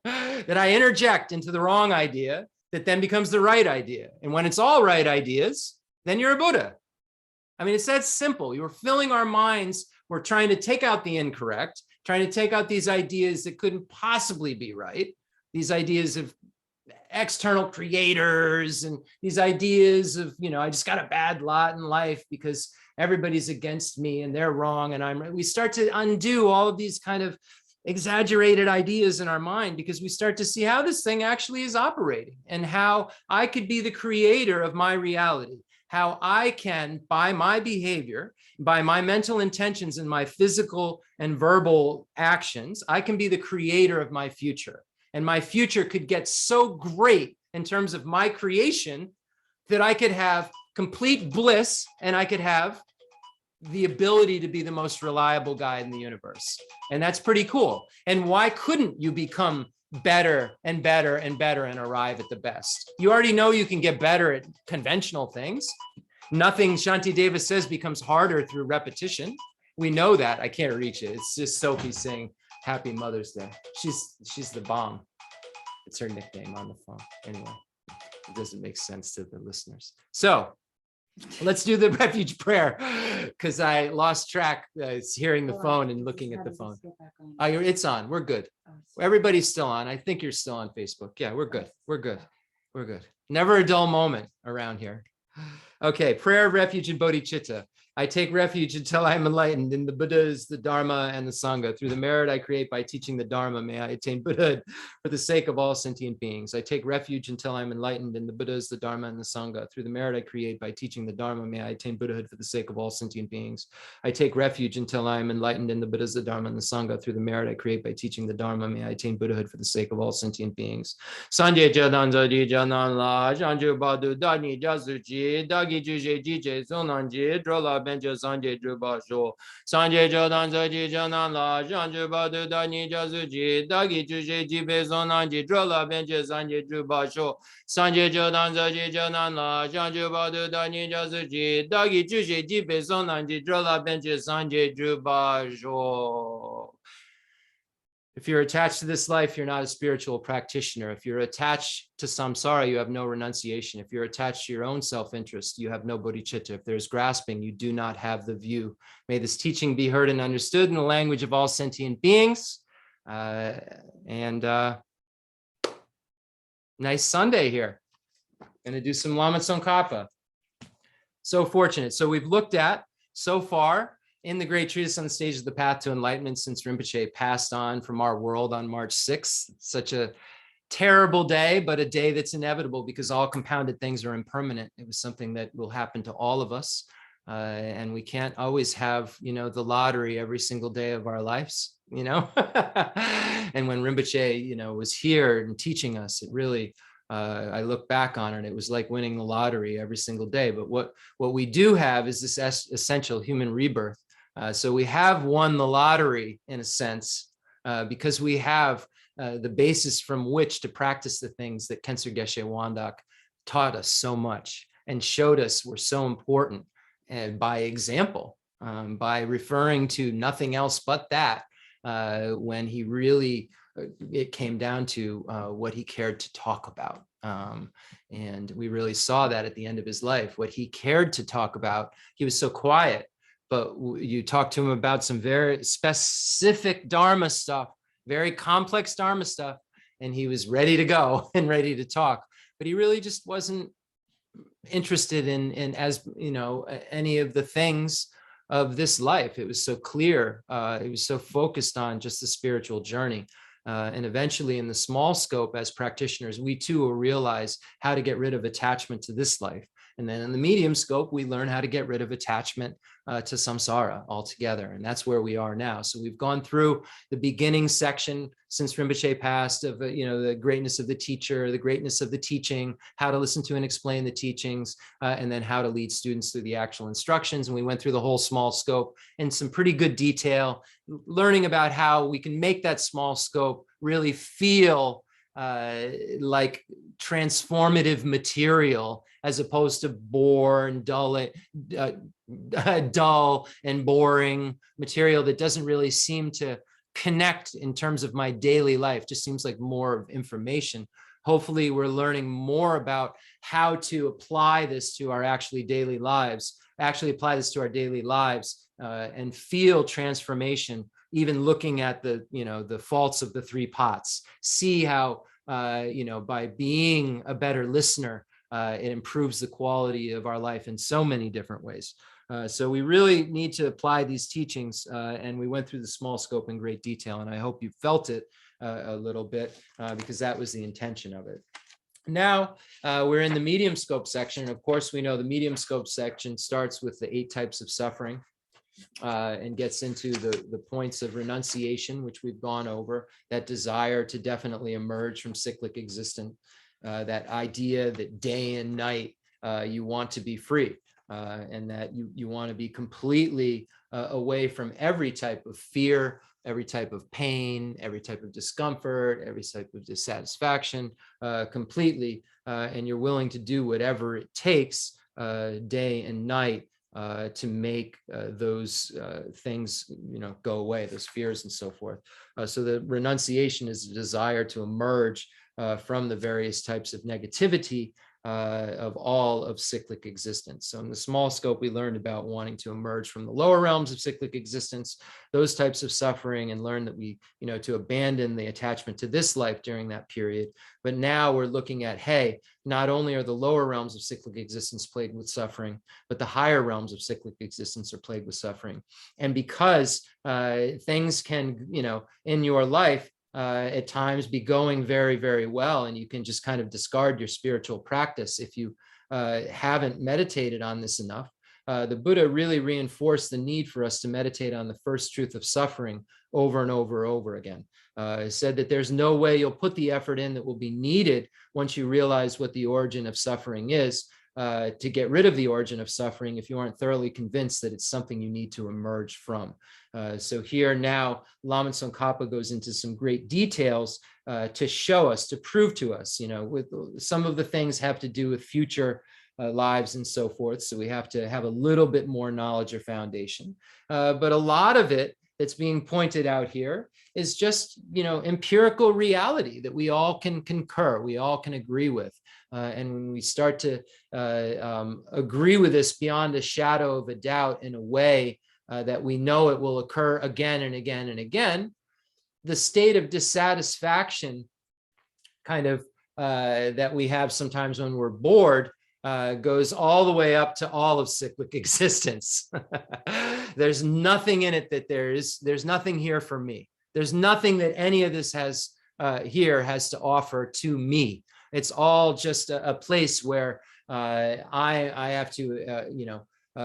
I interject into the wrong idea that then becomes the right idea. And when it's all right ideas, then you're a Buddha. I mean, it's that simple. You're filling our minds. We're trying to take out the incorrect, trying to take out these ideas that couldn't possibly be right. These ideas of external creators and these ideas of, I just got a bad lot in life because everybody's against me and they're wrong. And we start to undo all of these kind of exaggerated ideas in our mind because we start to see how this thing actually is operating and how I could be the creator of my reality. How I can, by my behavior, by my mental intentions and my physical and verbal actions, I can be the creator of my future. And my future could get so great in terms of my creation that I could have complete bliss, and I could have the ability to be the most reliable guide in the universe. And that's pretty cool. And why couldn't you become better and better and better and arrive at the best? You already know you can get better at conventional things. Nothing Shanti Deva says becomes harder through repetition. We know that. I can't reach it. It's just Sophie saying Happy Mother's Day. She's the bomb. It's her nickname on the phone. Anyway, it doesn't make sense to the listeners. So let's do the refuge prayer, because I lost track hearing the phone and looking at the phone. Oh, it's on. We're good. Everybody's still on. I think you're still on Facebook. Yeah, we're good. We're good. We're good. Never a dull moment around here. Okay, prayer of refuge in Bodhichitta. I take refuge until I am enlightened in the Buddhas, the Dharma, and the Sangha. Through the merit I create by teaching the Dharma, may I attain Buddhahood for the sake of all sentient beings. I take refuge until I am enlightened in the Buddhas, the Dharma, and the Sangha. Through the merit I create by teaching the Dharma, may I attain Buddhahood for the sake of all sentient beings. I take refuge until I am enlightened in the Buddhas, the Dharma, and the Sangha. Through the merit I create by teaching the Dharma, may I attain Buddhahood for the sake of all sentient beings. Sanjay Jadanza Di Janan La, Janju Badu Dani Jazuji, Dagi Juje Jije Zonanji, Drola Benja Sanjay Drubasho, Sanjay Jadanza Di Janan La, Janju Badu Dani Jazuji, Dagi Juje Jibe Zonanji, Drola Benja Sanjay Drubasho, Sanjay Jadanza Di Janan La, Janju Badu Dani Jazuji, Dagi Juje Jibe Zonanji, Drola Benja Sanjay Drubasho. If you're attached to this life, you're not a spiritual practitioner. If you're attached to samsara, you have no renunciation. If you're attached to your own self-interest, you have no bodhicitta. If there's grasping, you do not have the view. May this teaching be heard and understood in the language of all sentient beings. Nice Sunday here. Going to do some Lama Tsongkhapa. So fortunate. So we've looked at so far in the great treatise on the stage of the path to enlightenment, since Rinpoche passed on from our world on March 6th. Such a terrible day, but a day that's inevitable because all compounded things are impermanent. It was something that will happen to all of us. And we can't always have, the lottery every single day of our lives, And when Rinpoche, was here and teaching us, it really, I look back on it, it was like winning the lottery every single day. But what we do have is this essential human rebirth. So we have won the lottery in a sense, because we have the basis from which to practice the things that Khentsur Geshe Wandak taught us so much and showed us were so important, and by example, by referring to nothing else but that, when he really, it came down to what he cared to talk about. And we really saw that at the end of his life, what he cared to talk about. He was so quiet, but you talked to him about some very specific Dharma stuff, very complex Dharma stuff, and he was ready to go and ready to talk. But he really just wasn't interested in as any of the things of this life. It was so clear. It was so focused on just the spiritual journey. And eventually in the small scope as practitioners, we too will realize how to get rid of attachment to this life. And then in the medium scope, we learn how to get rid of attachment to samsara altogether. And that's where we are now. So we've gone through the beginning section since Rinpoche passed of, the greatness of the teacher, the greatness of the teaching, how to listen to and explain the teachings, and then how to lead students through the actual instructions. And we went through the whole small scope in some pretty good detail, learning about how we can make that small scope really feel like transformative material, as opposed to bore and dull and boring material that doesn't really seem to connect in terms of my daily life. Just seems like more of information. Hopefully we're learning more about how to apply this to our daily lives, and feel transformation, even looking at the faults of the three pots. See how by being a better listener, it improves the quality of our life in so many different ways. So we really need to apply these teachings, and we went through the small scope in great detail, and I hope you felt it a little bit, because that was the intention of it. Now we're in the medium scope section. And of course, we know the medium scope section starts with the 8 types of suffering, and gets into the points of renunciation, which we've gone over, that desire to definitely emerge from cyclic existence, that idea that day and night you want to be free, and that you want to be completely away from every type of fear, every type of pain, every type of discomfort, every type of dissatisfaction, completely, and you're willing to do whatever it takes day and night to make those things, go away, those fears and so forth. So the renunciation is a desire to emerge from the various types of negativity of all of cyclic existence. So in the small scope, we learned about wanting to emerge from the lower realms of cyclic existence, those types of suffering, and learn that we, to abandon the attachment to this life during that period. But now we're looking at, hey, not only are the lower realms of cyclic existence plagued with suffering, but the higher realms of cyclic existence are plagued with suffering. And because things can, in your life, at times be going very, very well, and you can just kind of discard your spiritual practice if you haven't meditated on this enough. The Buddha really reinforced the need for us to meditate on the first truth of suffering over and over and over again. He said that there's no way you'll put the effort in that will be needed once you realize what the origin of suffering is, to get rid of the origin of suffering if you aren't thoroughly convinced that it's something you need to emerge from. So here now, Lama Tsongkhapa goes into some great details to show us, to prove to us, with some of the things have to do with future lives and so forth. So we have to have a little bit more knowledge or foundation. But a lot of it that's being pointed out here is just, empirical reality that we all can concur, we all can agree with. And when we start to agree with this beyond a shadow of a doubt in a way that we know it will occur again and again and again, the state of dissatisfaction kind of that we have sometimes when we're bored goes all the way up to all of cyclic existence. There's nothing in it that there's nothing here for me. There's nothing that any of this has here has to offer to me. It's all just a place where I have to,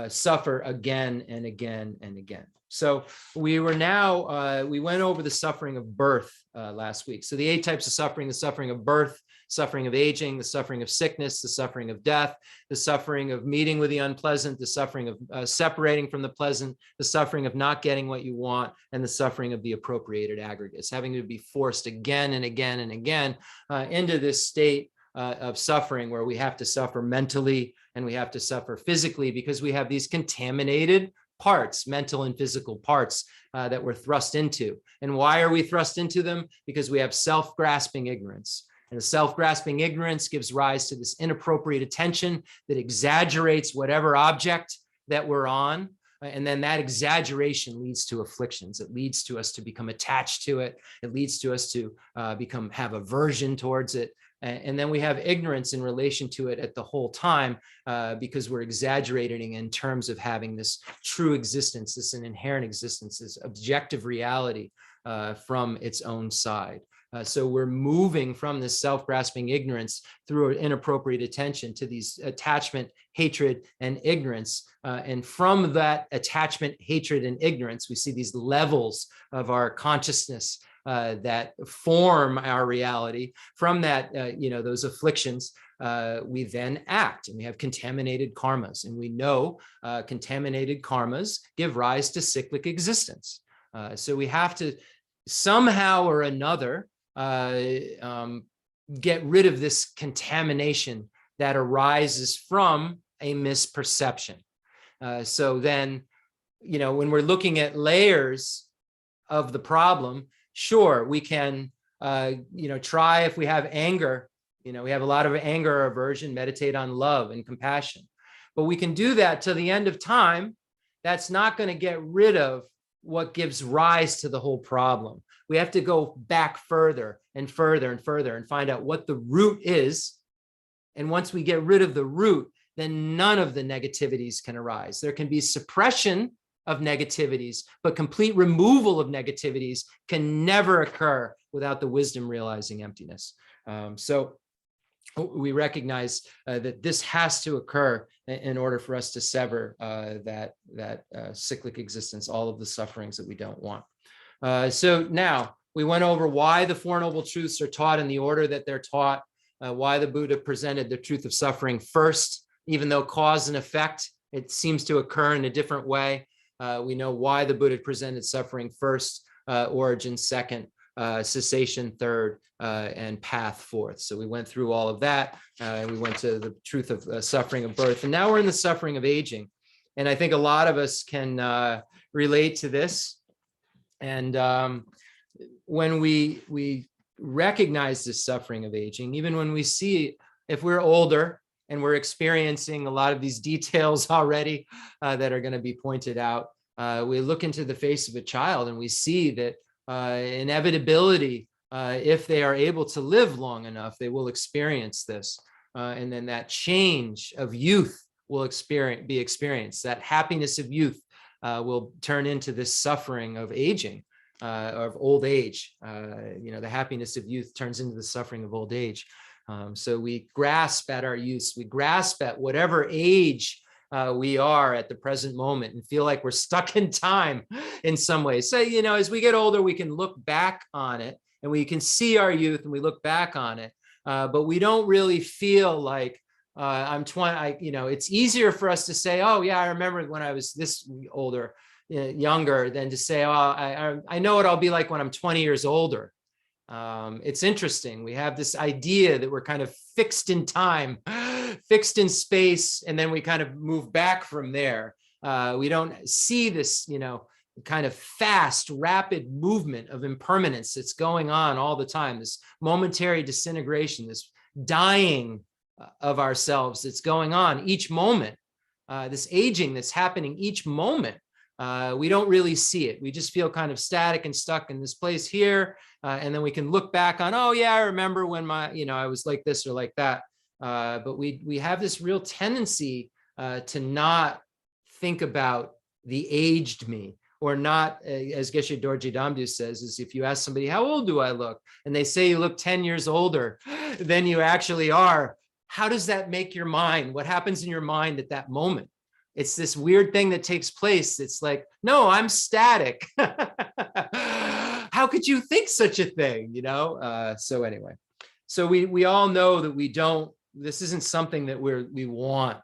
suffer again and again and again. So we were now, we went over the suffering of birth last week. So the 8 types of suffering: the suffering of birth, suffering of aging, the suffering of sickness, the suffering of death, the suffering of meeting with the unpleasant, the suffering of separating from the pleasant, the suffering of not getting what you want, and the suffering of the appropriated aggregates, having to be forced again and again and again into this state of suffering where we have to suffer mentally and we have to suffer physically because we have these contaminated parts, mental and physical parts that we're thrust into. And why are we thrust into them? Because we have self-grasping ignorance. And the self-grasping ignorance gives rise to this inappropriate attention that exaggerates whatever object that we're on. And then that exaggeration leads to afflictions. It leads to us to become attached to it. It leads to us to have aversion towards it. And then we have ignorance in relation to it at the whole time because we're exaggerating in terms of having this true existence, this an inherent existence, this objective reality from its own side. So we're moving from this self-grasping ignorance through inappropriate attention to these attachment, hatred, and ignorance. And from that attachment, hatred, and ignorance, we see these levels of our consciousness that form our reality. From that, those afflictions, we then act, and we have contaminated karmas. And we know contaminated karmas give rise to cyclic existence. So we have to somehow or another get rid of this contamination that arises from a misperception. So then, when we're looking at layers of the problem, sure, we can, try if we have anger, we have a lot of anger or aversion, meditate on love and compassion. But we can do that till the end of time. That's not going to get rid of what gives rise to the whole problem. We have to go back further and further and further and find out what the root is. And once we get rid of the root, then none of the negativities can arise. There can be suppression of negativities, but complete removal of negativities can never occur without the wisdom realizing emptiness. So we recognize that this has to occur in order for us to sever that cyclic existence, all of the sufferings that we don't want. So now we went over why the Four Noble Truths are taught in the order that they're taught, why the Buddha presented the truth of suffering first, even though cause and effect, it seems to occur in a different way. We know why the Buddha presented suffering first, origin second, cessation third, and path fourth. So we went through all of that, and we went to the truth of suffering of birth. And now we're in the suffering of aging. And I think a lot of us can relate to this. And when we recognize this suffering of aging, even when we see, if we're older and we're experiencing a lot of these details already that are going to be pointed out, we look into the face of a child and we see that inevitability, if they are able to live long enough, they will experience this. And then that change of youth will be experienced. That happiness of youth will turn into this suffering of aging, of old age. The happiness of youth turns into the suffering of old age. So we grasp at our youth, we grasp at whatever age we are at the present moment and feel like we're stuck in time in some ways. So, as we get older, we can look back on it and we can see our youth and we look back on it. But we don't really feel like I'm 20, it's easier for us to say, oh yeah, I remember when I was this older, younger, than to say, oh, I know what I'll be like when I'm 20 years older. It's interesting. We have this idea that we're kind of fixed in time, fixed in space, and then we kind of move back from there. We don't see this, kind of fast, rapid movement of impermanence that's going on all the time, this momentary disintegration, this dying of ourselves that's going on each moment, this aging that's happening each moment. We don't really see it. We just feel kind of static and stuck in this place here. And then we can look back on, oh yeah, I remember when I was like this or like that. But we have this real tendency to not think about the aged me, or not, as Geshe Dorje Damdu says, is if you ask somebody, how old do I look? And they say you look 10 years older than you actually are. How does that make your mind? What happens in your mind at that moment? It's this weird thing that takes place. It's like, no, I'm static. How could you think such a thing? So anyway, so we all know that this isn't something that we want.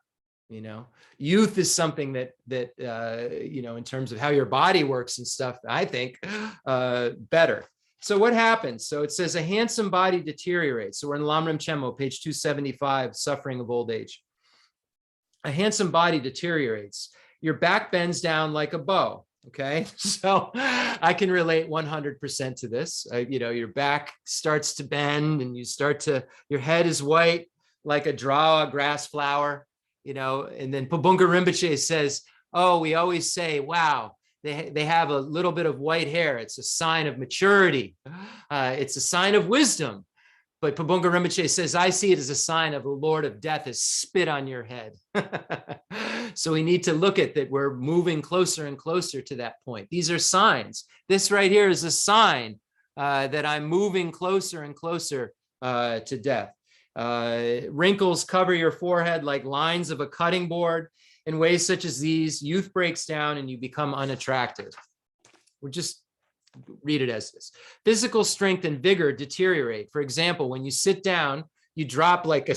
Youth is something that in terms of how your body works and stuff, I think better. So what happens? So it says a handsome body deteriorates. So we're in Lamrim Chenmo, page 275, suffering of old age. A handsome body deteriorates. Your back bends down like a bow. Okay, so I can relate 100% to this. Your back starts to bend and your head is white like a grass flower, and then Pabunga Rinpoche says, oh, we always say, wow, they have a little bit of white hair. It's a sign of maturity. It's a sign of wisdom. But Pabunga Rinpoche says, I see it as a sign of the Lord of Death has spit on your head. So we need to look at that. We're moving closer and closer to that point. These are signs. This right here is a sign that I'm moving closer and closer to death. Wrinkles cover your forehead like lines of a cutting board. In ways such as these, youth breaks down and you become unattractive. We're just read it as this. Physical strength and vigor deteriorate. For example, when you sit down, you drop like a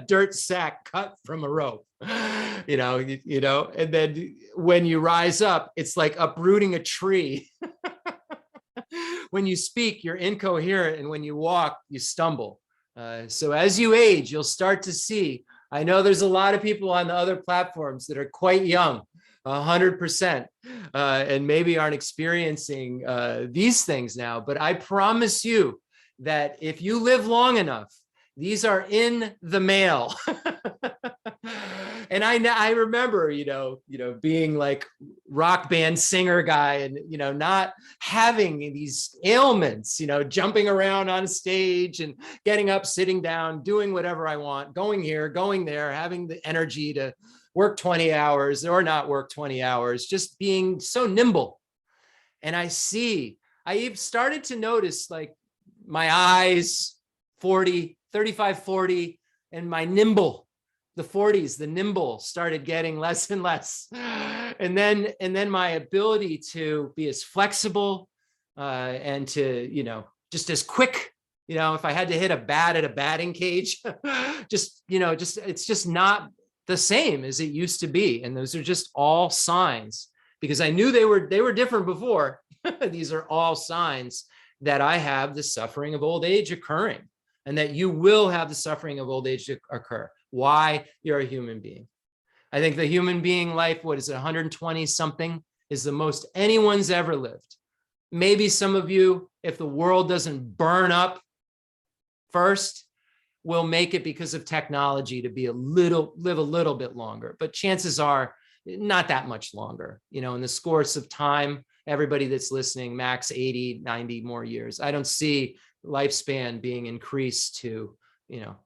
dirt sack cut from a rope, and then when you rise up, it's like uprooting a tree. When you speak, you're incoherent, and when you walk, you stumble. So as you age, you'll start to see, I know there's a lot of people on the other platforms that are quite young, 100%, and maybe aren't experiencing these things now, but I promise you that if you live long enough, these are in the mail. And I remember, being like rock band singer guy and, not having these ailments, jumping around on stage and getting up, sitting down, doing whatever I want, going here, going there, having the energy to work 20 hours or not work 20 hours, just being so nimble. And I've started to notice like my eyes, 35, 40, and my nimble, the 40s, the nimble started getting less and less. And then my ability to be as flexible and to, just as quick, if I had to hit a bat at a batting cage, it's just not the same as it used to be. And those are just all signs, because I knew they were different before. These are all signs that I have the suffering of old age occurring, and that you will have the suffering of old age occur. Why? You're a human being. I think the human being life, what is it, 120 something, is the most anyone's ever lived. Maybe some of you, if the world doesn't burn up first, will make it because of technology to live a little bit longer. But chances are not that much longer. You know, in the course of time, everybody that's listening, max 80, 90 more years. I don't see lifespan being increased to,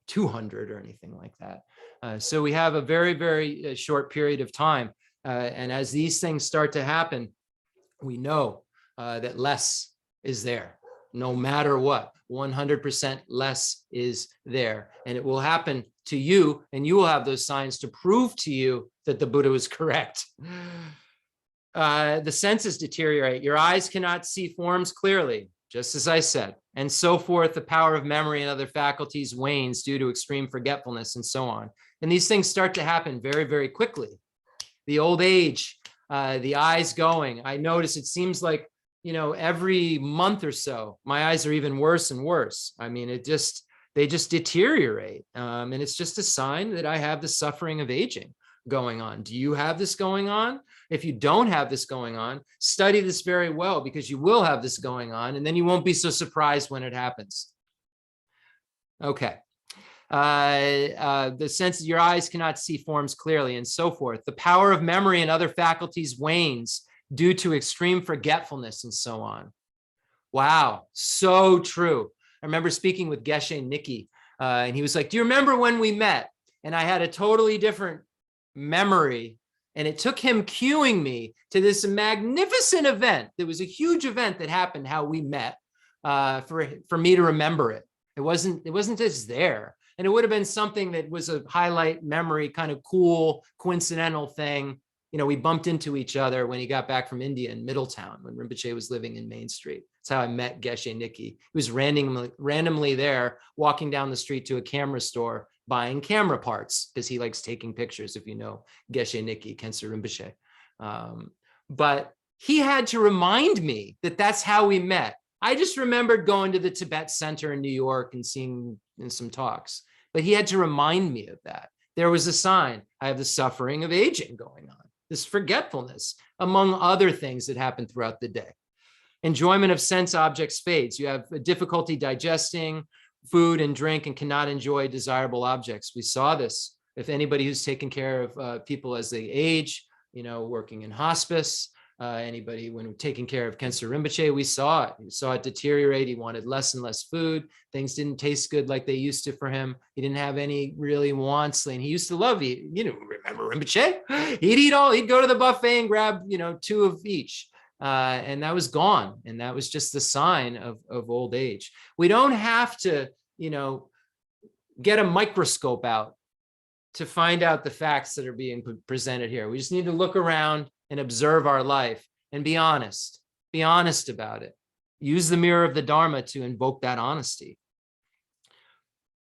200 or anything like that. So we have a very, very short period of time. And as these things start to happen, we know that less is there, no matter what. 100% less is there. And it will happen to you, and you will have those signs to prove to you that the Buddha was correct. The senses deteriorate. Your eyes cannot see forms clearly, just as I said, and so forth. The power of memory and other faculties wanes due to extreme forgetfulness, and so on. And these things start to happen very, very quickly. The old age, the eyes going. I notice it seems like, every month or so, my eyes are even worse and worse. I mean, they just deteriorate. And it's just a sign that I have the suffering of aging going on. Do you have this going on? If you don't have this going on, study this very well, because you will have this going on, and then you won't be so surprised when it happens. Okay. The sense that your eyes cannot see forms clearly, and so forth. The power of memory and other faculties wanes due to extreme forgetfulness, and so on. Wow, so true. I remember speaking with Geshe Nikki, and he was like, do you remember when we met? And I had a totally different memory, and it took him cueing me to this magnificent event. There was a huge event that happened, how we met, for me to remember it. It wasn't just there. And it would have been something that was a highlight memory, kind of cool, coincidental thing. We bumped into each other when he got back from India in Middletown, when Rinpoche was living in Main Street. That's how I met Geshe Nikki. He was randomly there, walking down the street to a camera store, buying camera parts, because he likes taking pictures, if you know Geshe Nikki, Khensa Rinpoche. But he had to remind me that that's how we met. I just remembered going to the Tibet Center in New York and seeing some talks, but he had to remind me of that. There was a sign. I have the suffering of aging going on, this forgetfulness, among other things that happen throughout the day. Enjoyment of sense objects fades. You have difficulty digesting food and drink and cannot enjoy desirable objects. We saw this. If anybody who's taken care of people as they age, working in hospice, anybody when taking care of Khensa Rinpoche, we saw it. We saw it deteriorate. He wanted less and less food. Things didn't taste good like they used to for him. He didn't have any really wants. And he used to love eat. Remember Rinpoche? He'd eat all. He'd go to the buffet and grab, 2 of each. And that was gone. And that was just the sign of old age. We don't have to, get a microscope out to find out the facts that are being presented here. We just need to look around and observe our life and be honest about it. Use the mirror of the Dharma to invoke that honesty.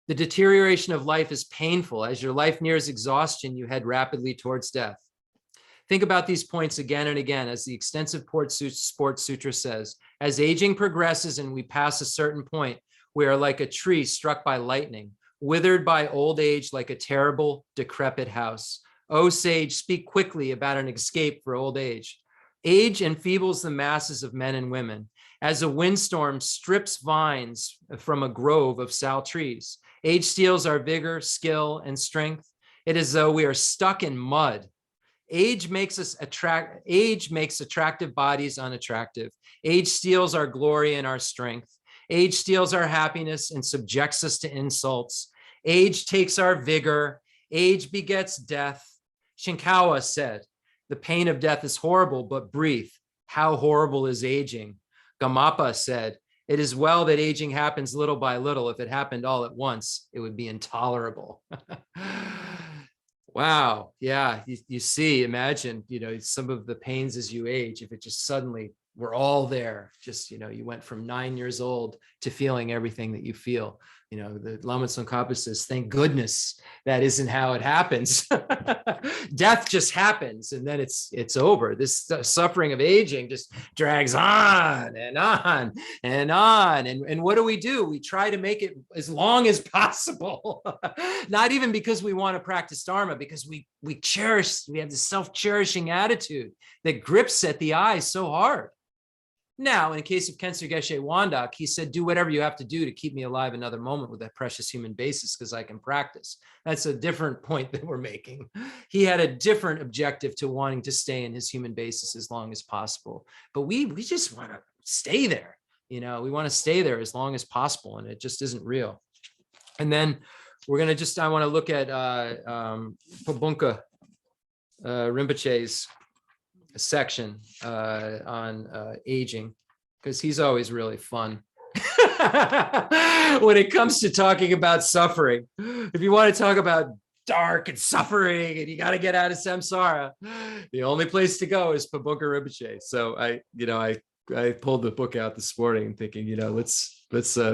The deterioration of life is painful. As your life nears exhaustion, you head rapidly towards death. Think about these points again and again, as the extensive Sports Sutra says. As aging progresses and we pass a certain point, we are like a tree struck by lightning, withered by old age like a terrible, decrepit house. O sage, speak quickly about an escape for old age. Age enfeebles the masses of men and women, as a windstorm strips vines from a grove of sal trees. Age steals our vigor, skill, and strength. It is as though we are stuck in mud. Age makes attractive bodies unattractive. Age steals our glory and our strength. Age steals our happiness and subjects us to insults. Age takes our vigor. Age begets death. Shinkawa said, the pain of death is horrible, but brief. How horrible is aging? Gamapa said, it is well that aging happens little by little. If it happened all at once, it would be intolerable. Wow. Yeah. You see, imagine, some of the pains as you age, if it just suddenly were all there, just, you went from 9 years old to feeling everything that you feel. The Lama Tsongkhapa says, thank goodness that isn't how it happens. Death just happens and then it's over. This suffering of aging just drags on and on and on. And what do? We try to make it as long as possible. Not even because we want to practice Dharma, because we have this self-cherishing attitude that grips at the eye so hard. Now, in the case of Khenso Geshe Wandak, he said, do whatever you have to do to keep me alive another moment with that precious human basis, because I can practice. That's a different point that we're making. He had a different objective to wanting to stay in his human basis as long as possible. But we just want to stay there. We want to stay there as long as possible, and it just isn't real. And then we're going to I want to look at Pabunka Rinpoche's section on aging, because he's always really fun when it comes to talking about suffering. If you want to talk about dark and suffering and you got to get out of samsara, the only place to go is Pabunka Rinpoche. So I pulled the book out this morning thinking, let's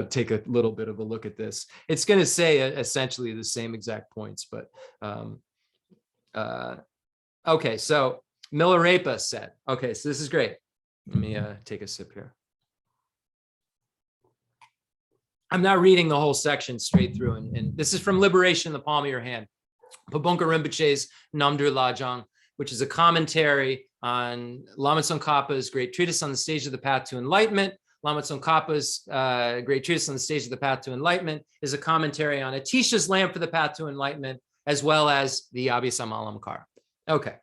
take a little bit of a look at this. It's going to say essentially the same exact points, but okay, so Milarepa said, okay, so this is great. Let me take a sip here. I'm not reading the whole section straight through, and this is from Liberation in the Palm of Your Hand. Pabunka Rinpoche's Namdur Lajong, which is a commentary on Lama Tsongkhapa's great treatise on the stage of the path to enlightenment. Lama Tsongkhapa's great treatise on the stage of the path to enlightenment is a commentary on Atisha's lamp for the path to enlightenment, as well as the Abhisamalamkara. Okay.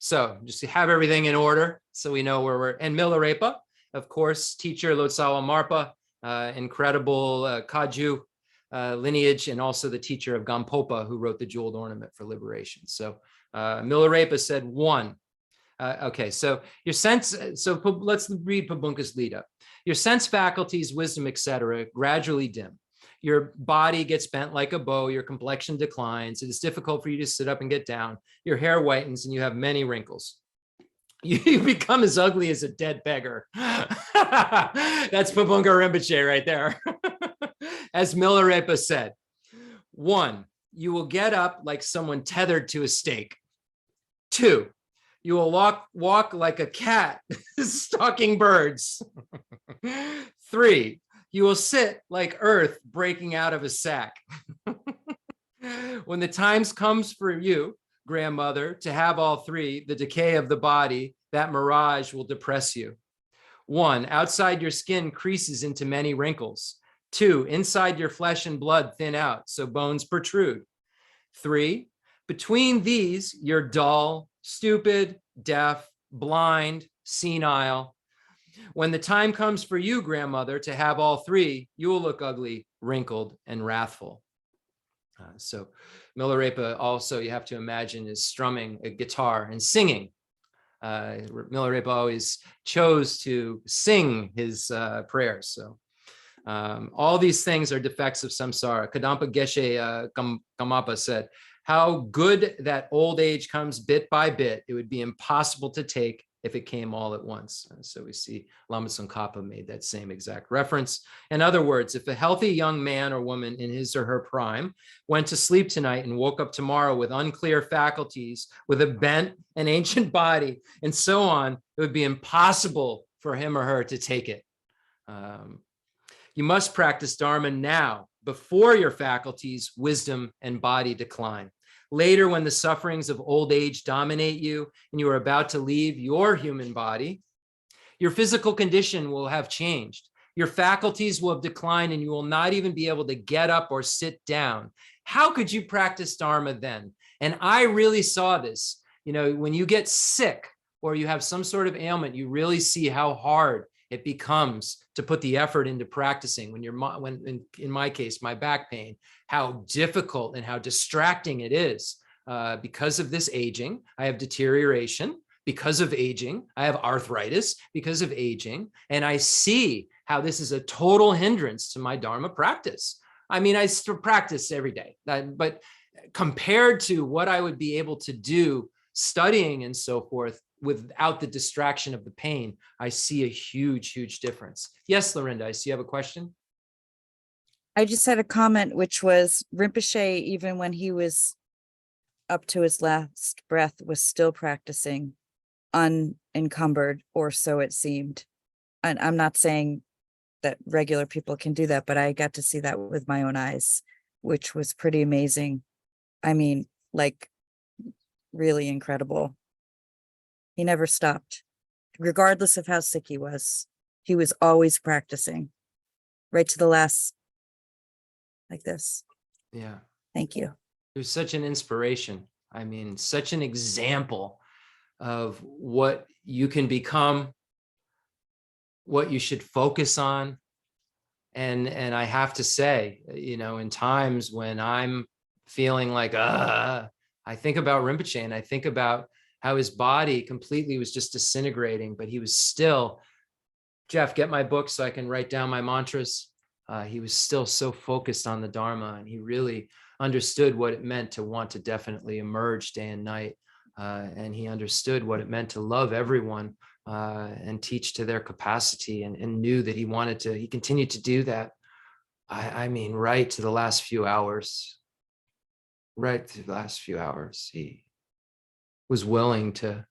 So just to have everything in order so we know where we're, and Milarepa, of course, teacher Lotsawa Marpa, incredible Kaju lineage, and also the teacher of Gampopa, who wrote the Jeweled Ornament for Liberation. So Milarepa said 1. Okay, so your sense, let's read Pabunka's lead up. Your sense faculties, wisdom, etc., gradually dim. Your body gets bent like a bow, your complexion declines, it is difficult for you to sit up and get down, your hair whitens, and you have many wrinkles. You become as ugly as a dead beggar. That's Pabunka Rinpoche right there. As Milarepa said, 1, you will get up like someone tethered to a stake. 2, you will walk like a cat stalking birds. 3, you will sit like earth breaking out of a sack. When the times comes for you, grandmother, to have all 3, the decay of the body, that mirage will depress you. 1, outside your skin creases into many wrinkles. 2, inside your flesh and blood thin out, so bones protrude. 3, between these, you're dull, stupid, deaf, blind, senile. When the time comes for you, grandmother, to have all 3, you will look ugly, wrinkled, and wrathful. So Milarepa also, you have to imagine, is strumming a guitar and singing. Milarepa always chose to sing his prayers. So all these things are defects of samsara. Kadampa Geshe Kamapa said, how good that old age comes bit by bit. It would be impossible to take if it came all at once. So we see Lama Tsongkhapa made that same exact reference. In other words, if a healthy young man or woman in his or her prime went to sleep tonight and woke up tomorrow with unclear faculties, with a bent and ancient body, and so on, it would be impossible for him or her to take it. You must practice Dharma now, before your faculties, wisdom, and body decline. Later, when the sufferings of old age dominate you and you are about to leave your human body, your physical condition will have changed. Your faculties will have declined and you will not even be able to get up or sit down. How could you practice Dharma then? And I really saw this. When you get sick or you have some sort of ailment, you really see how hard it becomes to put the effort into practicing. In my case, my back pain, how difficult and how distracting it is. Because of this aging, I have deterioration. Because of aging, I have arthritis because of aging. And I see how this is a total hindrance to my Dharma practice. I mean, I still practice every day, but compared to what I would be able to do studying and so forth, without the distraction of the pain, I see a huge, huge difference. Yes, Lorinda, I see you have a question. I just had a comment, which was Rinpoche, even when he was up to his last breath, was still practicing unencumbered, or so it seemed. And I'm not saying that regular people can do that, but I got to see that with my own eyes, which was pretty amazing. I mean, like, really incredible. He never stopped, regardless of how sick he was. He was always practicing right to the last, like this. Yeah. Thank you. It was such an inspiration. I mean, such an example of what you can become, what you should focus on. And I have to say, you know, in times when I'm feeling like, I think about Rinpoche, and I think about how his body completely was just disintegrating, but he was still, Jeff, get my book so I can write down my mantras. He was still so focused on the Dharma, and he really understood what it meant to want to definitely emerge day and night. And he understood what it meant to love everyone and teach to their capacity, and knew that he continued to do that. I mean, right to the last few hours, he was willing to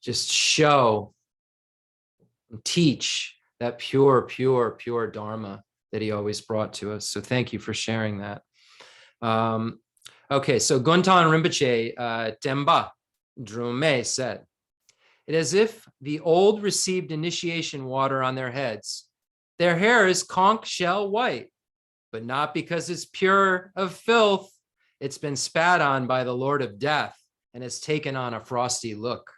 just show and teach that pure Dharma that he always brought to us. So thank you for sharing that. Okay, so Guntan Rinpoche Temba Drume said, "It is as if the old received initiation water on their heads. Their hair is conch shell white, but not because it's pure of filth. It's been spat on by the Lord of Death and has taken on a frosty look.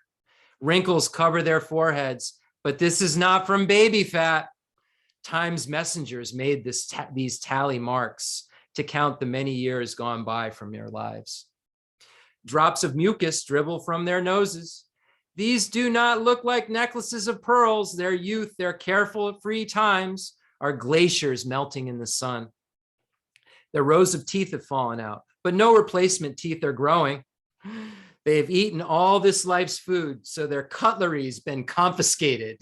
Wrinkles cover their foreheads, but this is not from baby fat. Time's messengers made these tally marks to count the many years gone by from their lives. Drops of mucus dribble from their noses. These do not look like necklaces of pearls. Their youth, their careful free times, are glaciers melting in the sun. Their rows of teeth have fallen out, but no replacement teeth are growing. They have eaten all this life's food, so their cutlery's been confiscated.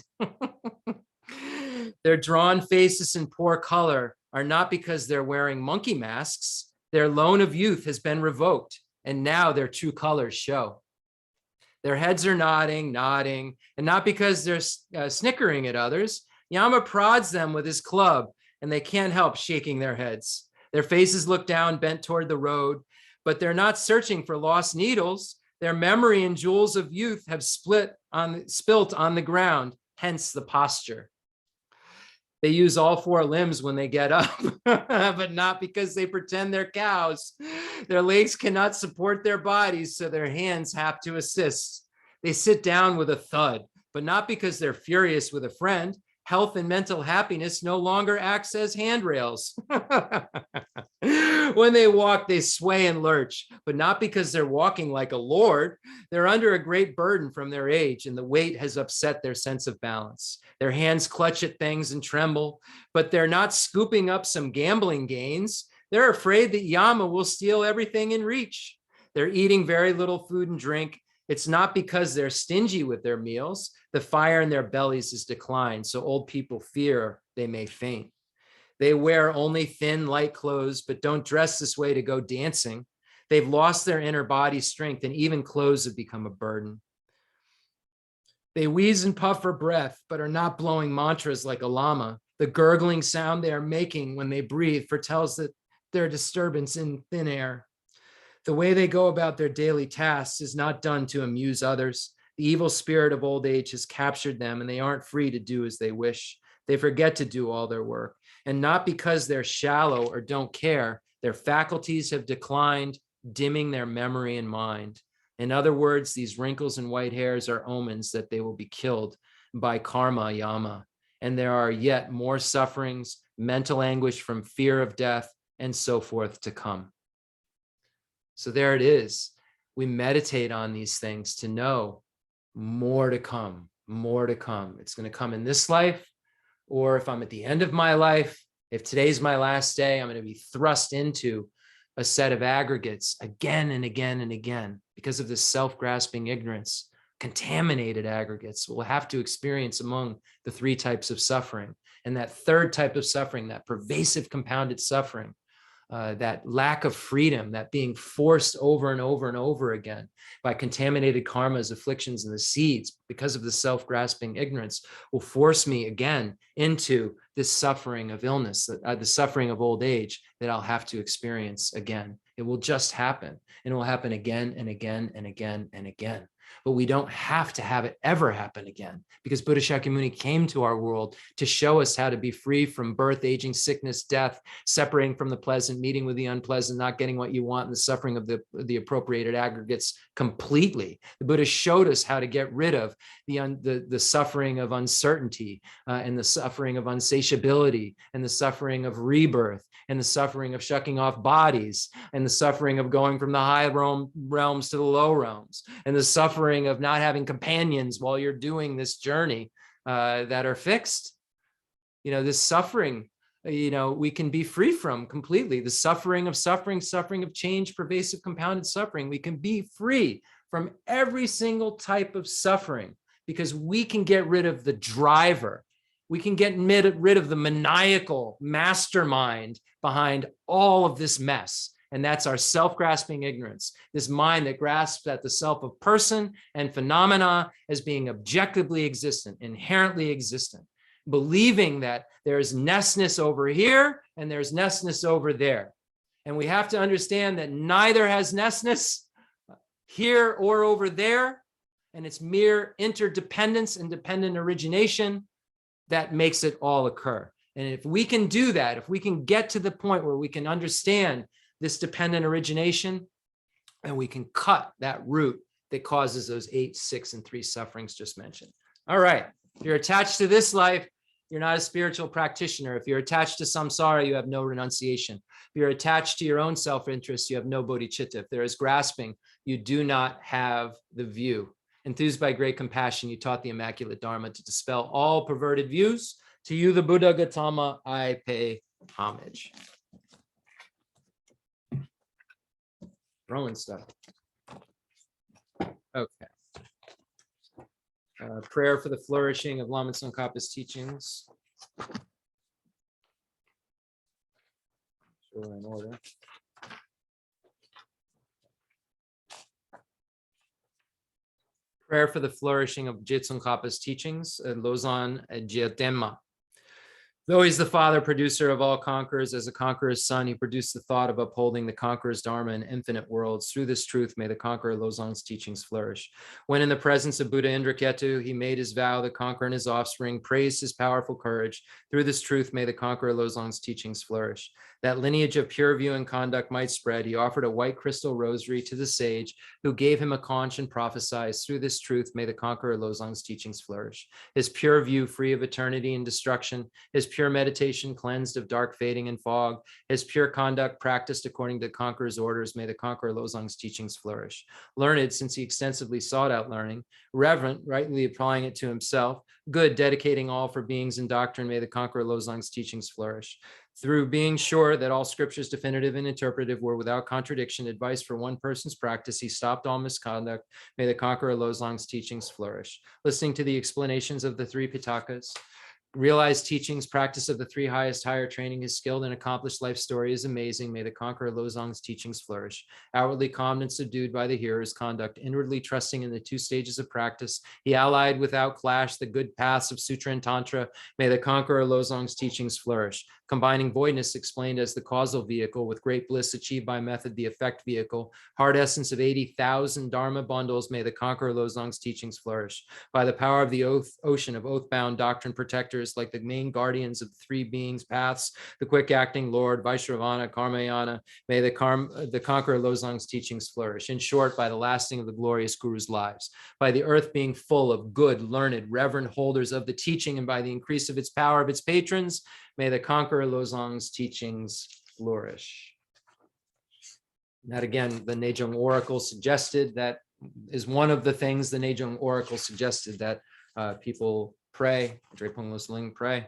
Their drawn faces and poor color are not because they're wearing monkey masks. Their loan of youth has been revoked, and now their true colors show. Their heads are nodding, and not because they're snickering at others. Yama prods them with his club, and they can't help shaking their heads. Their faces look down, bent toward the road, but they're not searching for lost needles. Their memory and jewels of youth have spilt on the ground, hence the posture. They use all four limbs when they get up, but not because they pretend they're cows. Their legs cannot support their bodies, so their hands have to assist. They sit down with a thud, but not because they're furious with a friend. Health and mental happiness no longer acts as handrails. When they walk, they sway and lurch, but not because they're walking like a lord. They're under a great burden from their age, and the weight has upset their sense of balance. Their hands clutch at things and tremble, but they're not scooping up some gambling gains. They're afraid that Yama will steal everything in reach. They're eating very little food and drink. It's not because they're stingy with their meals. The fire in their bellies has declined, so old people fear they may faint. They wear only thin, light clothes, but don't dress this way to go dancing. They've lost their inner body strength, and even clothes have become a burden. They wheeze and puff for breath, but are not blowing mantras like a lama. The gurgling sound they are making when they breathe foretells that their disturbance in thin air. The way they go about their daily tasks is not done to amuse others. The evil spirit of old age has captured them, and they aren't free to do as they wish. They forget to do all their work. And not because they're shallow or don't care. Their faculties have declined, dimming their memory and mind. In other words, these wrinkles and white hairs are omens that they will be killed by karma yama. And there are yet more sufferings, mental anguish from fear of death, and so forth to come. So there it is. We meditate on these things to know more to come, more to come. It's going to come in this life, or if I'm at the end of my life, if today's my last day, I'm going to be thrust into a set of aggregates again and again and again because of this self-grasping ignorance contaminated aggregates will have to experience among the three types of suffering. And that third type of suffering, that pervasive compounded suffering, that lack of freedom, that being forced over and over and over again by contaminated karmas, afflictions, and the seeds because of the self-grasping ignorance, will force me again into this suffering of illness, the suffering of old age that I'll have to experience again. It will just happen, and it will happen again and again and again and again. But we don't have to have it ever happen again, because Buddha Shakyamuni came to our world to show us how to be free from birth, aging, sickness, death, separating from the pleasant, meeting with the unpleasant, not getting what you want, and the suffering of the appropriated aggregates completely. The Buddha showed us how to get rid of the suffering of uncertainty, and the suffering of unsatiability, and the suffering of rebirth, and the suffering of shucking off bodies, and the suffering of going from the high realms to the low realms, and the suffering of not having companions while you're doing this journey that are fixed. This suffering, we can be free from completely. The suffering of change, pervasive compounded suffering. We can be free from every single type of suffering because we can get rid of the driver. We can get rid of the maniacal mastermind behind all of this mess. And that's our self-grasping ignorance, this mind that grasps at the self of person and phenomena as being objectively existent, inherently existent, believing that there's nessness over here and there's nessness over there. And we have to understand that neither has nessness here or over there. And it's mere interdependence and dependent origination that makes it all occur. And if we can do that, if we can get to the point where we can understand this dependent origination, and we can cut that root that causes those 8, 6, and 3 sufferings just mentioned. All right, if you're attached to this life, you're not a spiritual practitioner. If you're attached to samsara, you have no renunciation. If you're attached to your own self-interest, you have no bodhicitta. If there is grasping, you do not have the view. Enthused by great compassion, you taught the immaculate Dharma to dispel all perverted views. To you, the Buddha Gautama, I pay homage. Throwing stuff. Okay. Prayer for the flourishing of Lama Tsongkhapa's teachings. Sure, in order. Prayer for the flourishing of Je Tsongkhapa's teachings, Lozan Jyotema. Though he's the father, producer of all conquerors, as a conqueror's son, he produced the thought of upholding the conqueror's Dharma in infinite worlds. Through this truth, may the conqueror Lozang's teachings flourish. When in the presence of Buddha Indraketu, he made his vow, the conqueror and his offspring praised his powerful courage. Through this truth, may the conqueror Lozang's teachings flourish. That lineage of pure view and conduct might spread, he offered a white crystal rosary to the sage who gave him a conch and prophesied. Through this truth, may the conqueror Lozang's teachings flourish. His pure view free of eternity and destruction, his pure meditation cleansed of dark fading and fog, his pure conduct practiced according to the conqueror's orders, may the conqueror Lozang's teachings flourish. Learned, since he extensively sought out learning, reverent, rightly applying it to himself, good, dedicating all for beings and doctrine, may the conqueror Lozang's teachings flourish. Through being sure that all scriptures definitive and interpretive were without contradiction, advice for one person's practice, he stopped all misconduct. May the conqueror Lozang's teachings flourish. Listening to the explanations of the 3 Pitakas, realized teachings, practice of the 3 highest higher training, his skilled and accomplished life story is amazing. May the conqueror Lozang's teachings flourish. Outwardly calmed and subdued by the hearer's conduct, inwardly trusting in the 2 stages of practice, he allied without clash the good paths of Sutra and Tantra. May the conqueror Lozang's teachings flourish. Combining voidness explained as the causal vehicle with great bliss achieved by method, the effect vehicle, heart essence of 80,000 Dharma bundles, may the conqueror Lozang's teachings flourish. By the power of the ocean of oath-bound doctrine protectors, like the main guardians of the 3 beings paths, the quick-acting Lord, Vaishravana, Karmayana, may the conqueror Lozang's teachings flourish. In short, by the lasting of the glorious Guru's lives, by the earth being full of good, learned, reverent holders of the teaching, and by the increase of its power of its patrons, may the conqueror Lozang's teachings flourish. And that again, the Nejong Oracle suggested, that is one of the things the Nejong Oracle suggested, that people pray, Drepung Losling pray.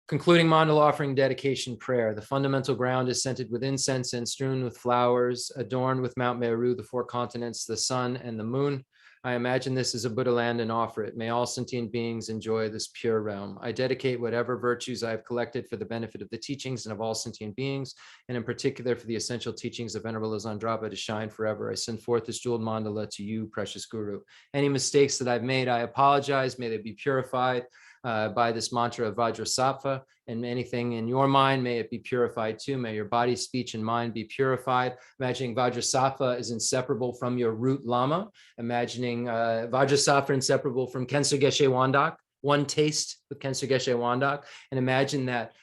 Concluding mandala offering dedication prayer. The fundamental ground is scented with incense and strewn with flowers, adorned with Mount Meru, the 4 continents, the sun, and the moon. I imagine this as a Buddha land and offer it. May all sentient beings enjoy this pure realm. I dedicate whatever virtues I have collected for the benefit of the teachings and of all sentient beings, and in particular for the essential teachings of Venerable Zandrapa to shine forever. I send forth this jeweled mandala to you, precious Guru. Any mistakes that I've made, I apologize. May they be purified by this mantra of Vajrasattva, and anything in your mind, may it be purified too. May your body, speech, and mind be purified. Imagining Vajrasattva is inseparable from your root Lama. Imagining Vajrasattva inseparable from Khensa Geshe Wandak, one taste with Khensa Geshe Wandak, and imagine that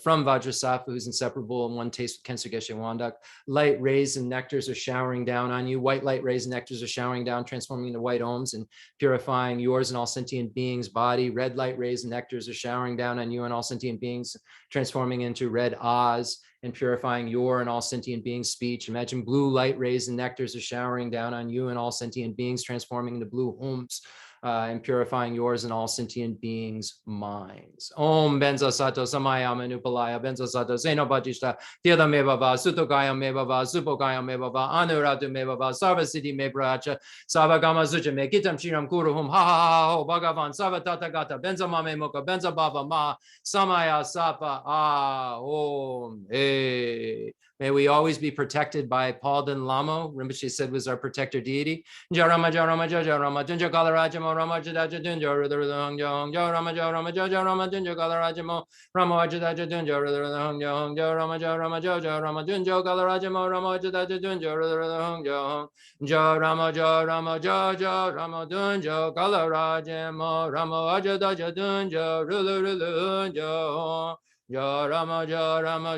from Vajrasattva, who's inseparable in one taste with Khensa Geshe Wandak, light rays and nectars are showering down on you. White light rays and nectars are showering down, transforming into white ohms and purifying yours and all sentient beings' body. Red light rays and nectars are showering down on you and all sentient beings, transforming into red ahs and purifying your and all sentient beings' speech. Imagine blue light rays and nectars are showering down on you and all sentient beings, transforming into blue ohms. And purifying yours and all sentient beings' minds. Om Benza Sato Samaya Manupalaya Benza Sato Zeno Bodhichitta Tirtha Mevava Sutokaya Mevava Supokaya Mevava Anuratu Mevava Sarva Siddhi Mebracha Savagama Suja Me Kitam Shiram Kuruhum Ha Ha Ha Ho Bhagavan Sava Tathagata Benza Mame Mukha Benza Baba Ma Samaya Sapa Ah Om Hey. May we always be protected by Paul Den Lamo, Rinpoche said was our protector deity. Jarama Jarama Jarama Junja Kalarajamo Rama Jadaja Dunja Rudhang Jong Jarama Jarama Jarama Junja Kalarajamo Rama Jadaja Dunja Rudhang Jong Jarama Jarama Jarama Junja Kalarajamo Rama Jadaja Dunja Rudhang Jong Jarama Jarama Jarama Dunja Kalarajamo Rama Jadaja Dunja Rudhang Jong Rama Rama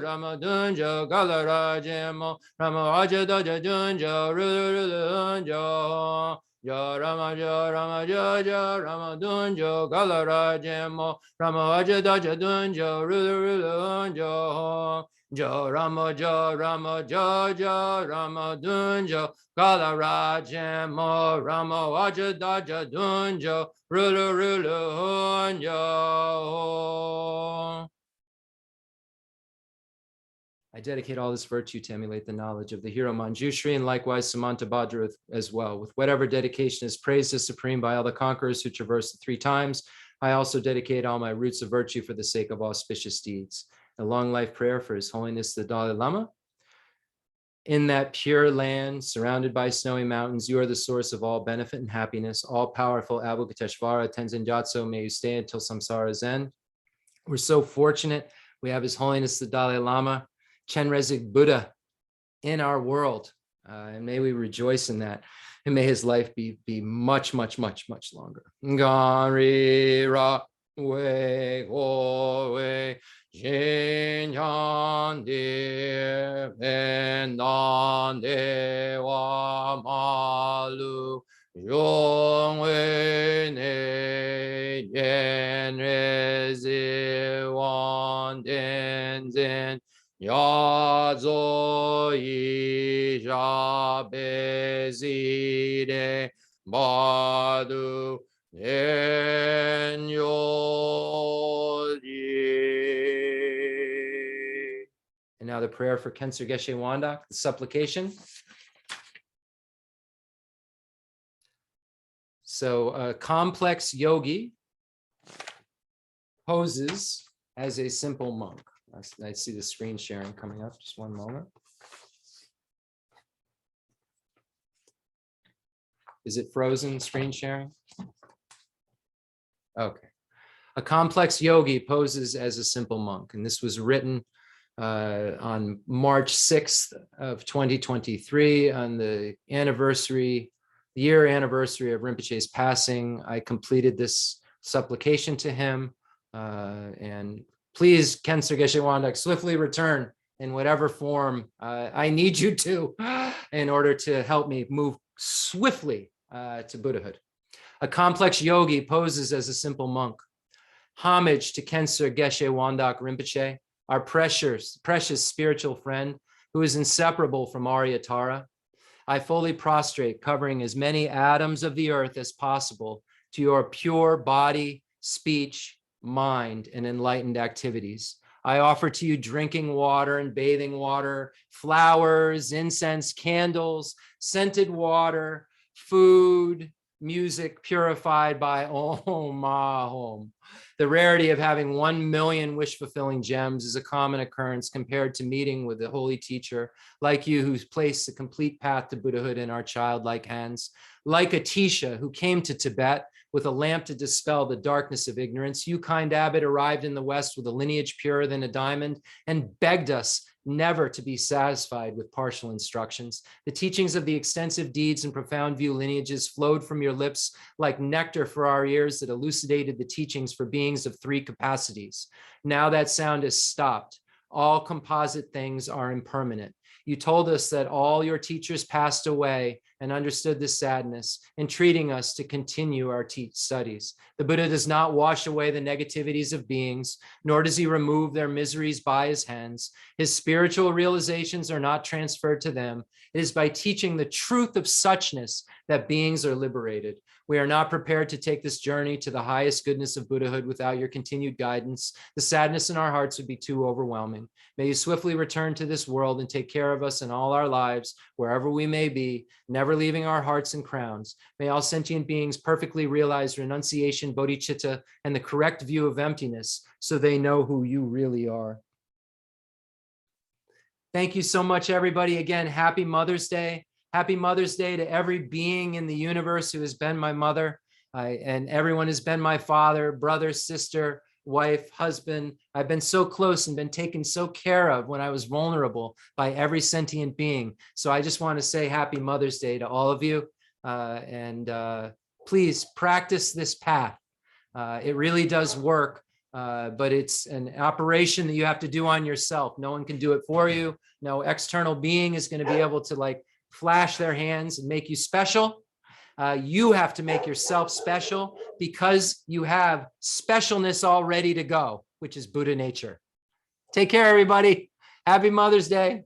Rama Dunja Galarajemo Rama Ajadaja Dunja Rulunja Rama Rama Rama Dunja Galarajemo Rama Ajadaja Dunja Rulunja Rama Rama Rama Dunja Galarajemo Rama Ajadaja Dunja I dedicate all this virtue to emulate the knowledge of the hero Manjushri and likewise Samantabhadra as well. With whatever dedication is praised as supreme by all the conquerors who traverse the 3 times, I also dedicate all my roots of virtue for the sake of auspicious deeds. A long life prayer for His Holiness the Dalai Lama. In that pure land, surrounded by snowy mountains, you are the source of all benefit and happiness. All powerful Avalokiteshvara Tenzin Gyatso, may you stay until samsara's end. We're so fortunate. We have His Holiness the Dalai Lama, Chenrezig Buddha in our world. And may we rejoice in that. And may his life be much, much, much, much longer. Gari ra we go we jin yan de ben dan de wa malu yong we ne yen re zi wan den zen ya zo yi ja be zi de ba du en yo yi. And now the prayer for Khensa Geshe Wandak, the supplication. So a complex yogi poses as a simple monk. I see the screen sharing coming up. Just one moment. Is it frozen, screen sharing? Okay. A complex yogi poses as a simple monk. And this was written on March 6th of 2023 on the year anniversary of Rinpoche's passing. I completed this supplication to him and please, Khensa Geshe Wandak, swiftly return in whatever form I need you to in order to help me move swiftly to Buddhahood. A complex yogi poses as a simple monk. Homage to Khensa Geshe Wandak Rinpoche, our precious spiritual friend who is inseparable from Aryatara. I fully prostrate, covering as many atoms of the earth as possible to your pure body, speech, mind, and enlightened activities. I offer to you drinking water and bathing water, flowers, incense, candles, scented water, food, music purified by Om Ahom. The rarity of having 1 million wish-fulfilling gems is a common occurrence compared to meeting with a holy teacher like you who's placed the complete path to Buddhahood in our childlike hands. Like Atisha, who came to Tibet with a lamp to dispel the darkness of ignorance, you, kind abbot, arrived in the West with a lineage purer than a diamond and begged us never to be satisfied with partial instructions. The teachings of the extensive deeds and profound view lineages flowed from your lips like nectar for our ears that elucidated the teachings for beings of 3 capacities. Now that sound has stopped. All composite things are impermanent. You told us that all your teachers passed away and understood the sadness, entreating us to continue our studies. The Buddha does not wash away the negativities of beings, nor does he remove their miseries by his hands. His spiritual realizations are not transferred to them. It is by teaching the truth of suchness that beings are liberated. We are not prepared to take this journey to the highest goodness of Buddhahood without your continued guidance. The sadness in our hearts would be too overwhelming. May you swiftly return to this world and take care of us in all our lives, wherever we may be, never leaving our hearts and crowns. May all sentient beings perfectly realize renunciation, bodhicitta, and the correct view of emptiness, so they know who you really are. Thank you so much, everybody. Again, happy Mother's Day. Happy Mother's Day to every being in the universe who has been my mother, and everyone has been my father, brother, sister, wife, husband. I've been so close and been taken so care of when I was vulnerable by every sentient being. So I just want to say happy Mother's Day to all of you. Please practice this path. It really does work, but it's an operation that you have to do on yourself. No one can do it for you. No external being is going to be able to flash their hands and make you special. You have to make yourself special because you have specialness all ready to go, which is Buddha nature. Take care, everybody. Happy Mother's Day.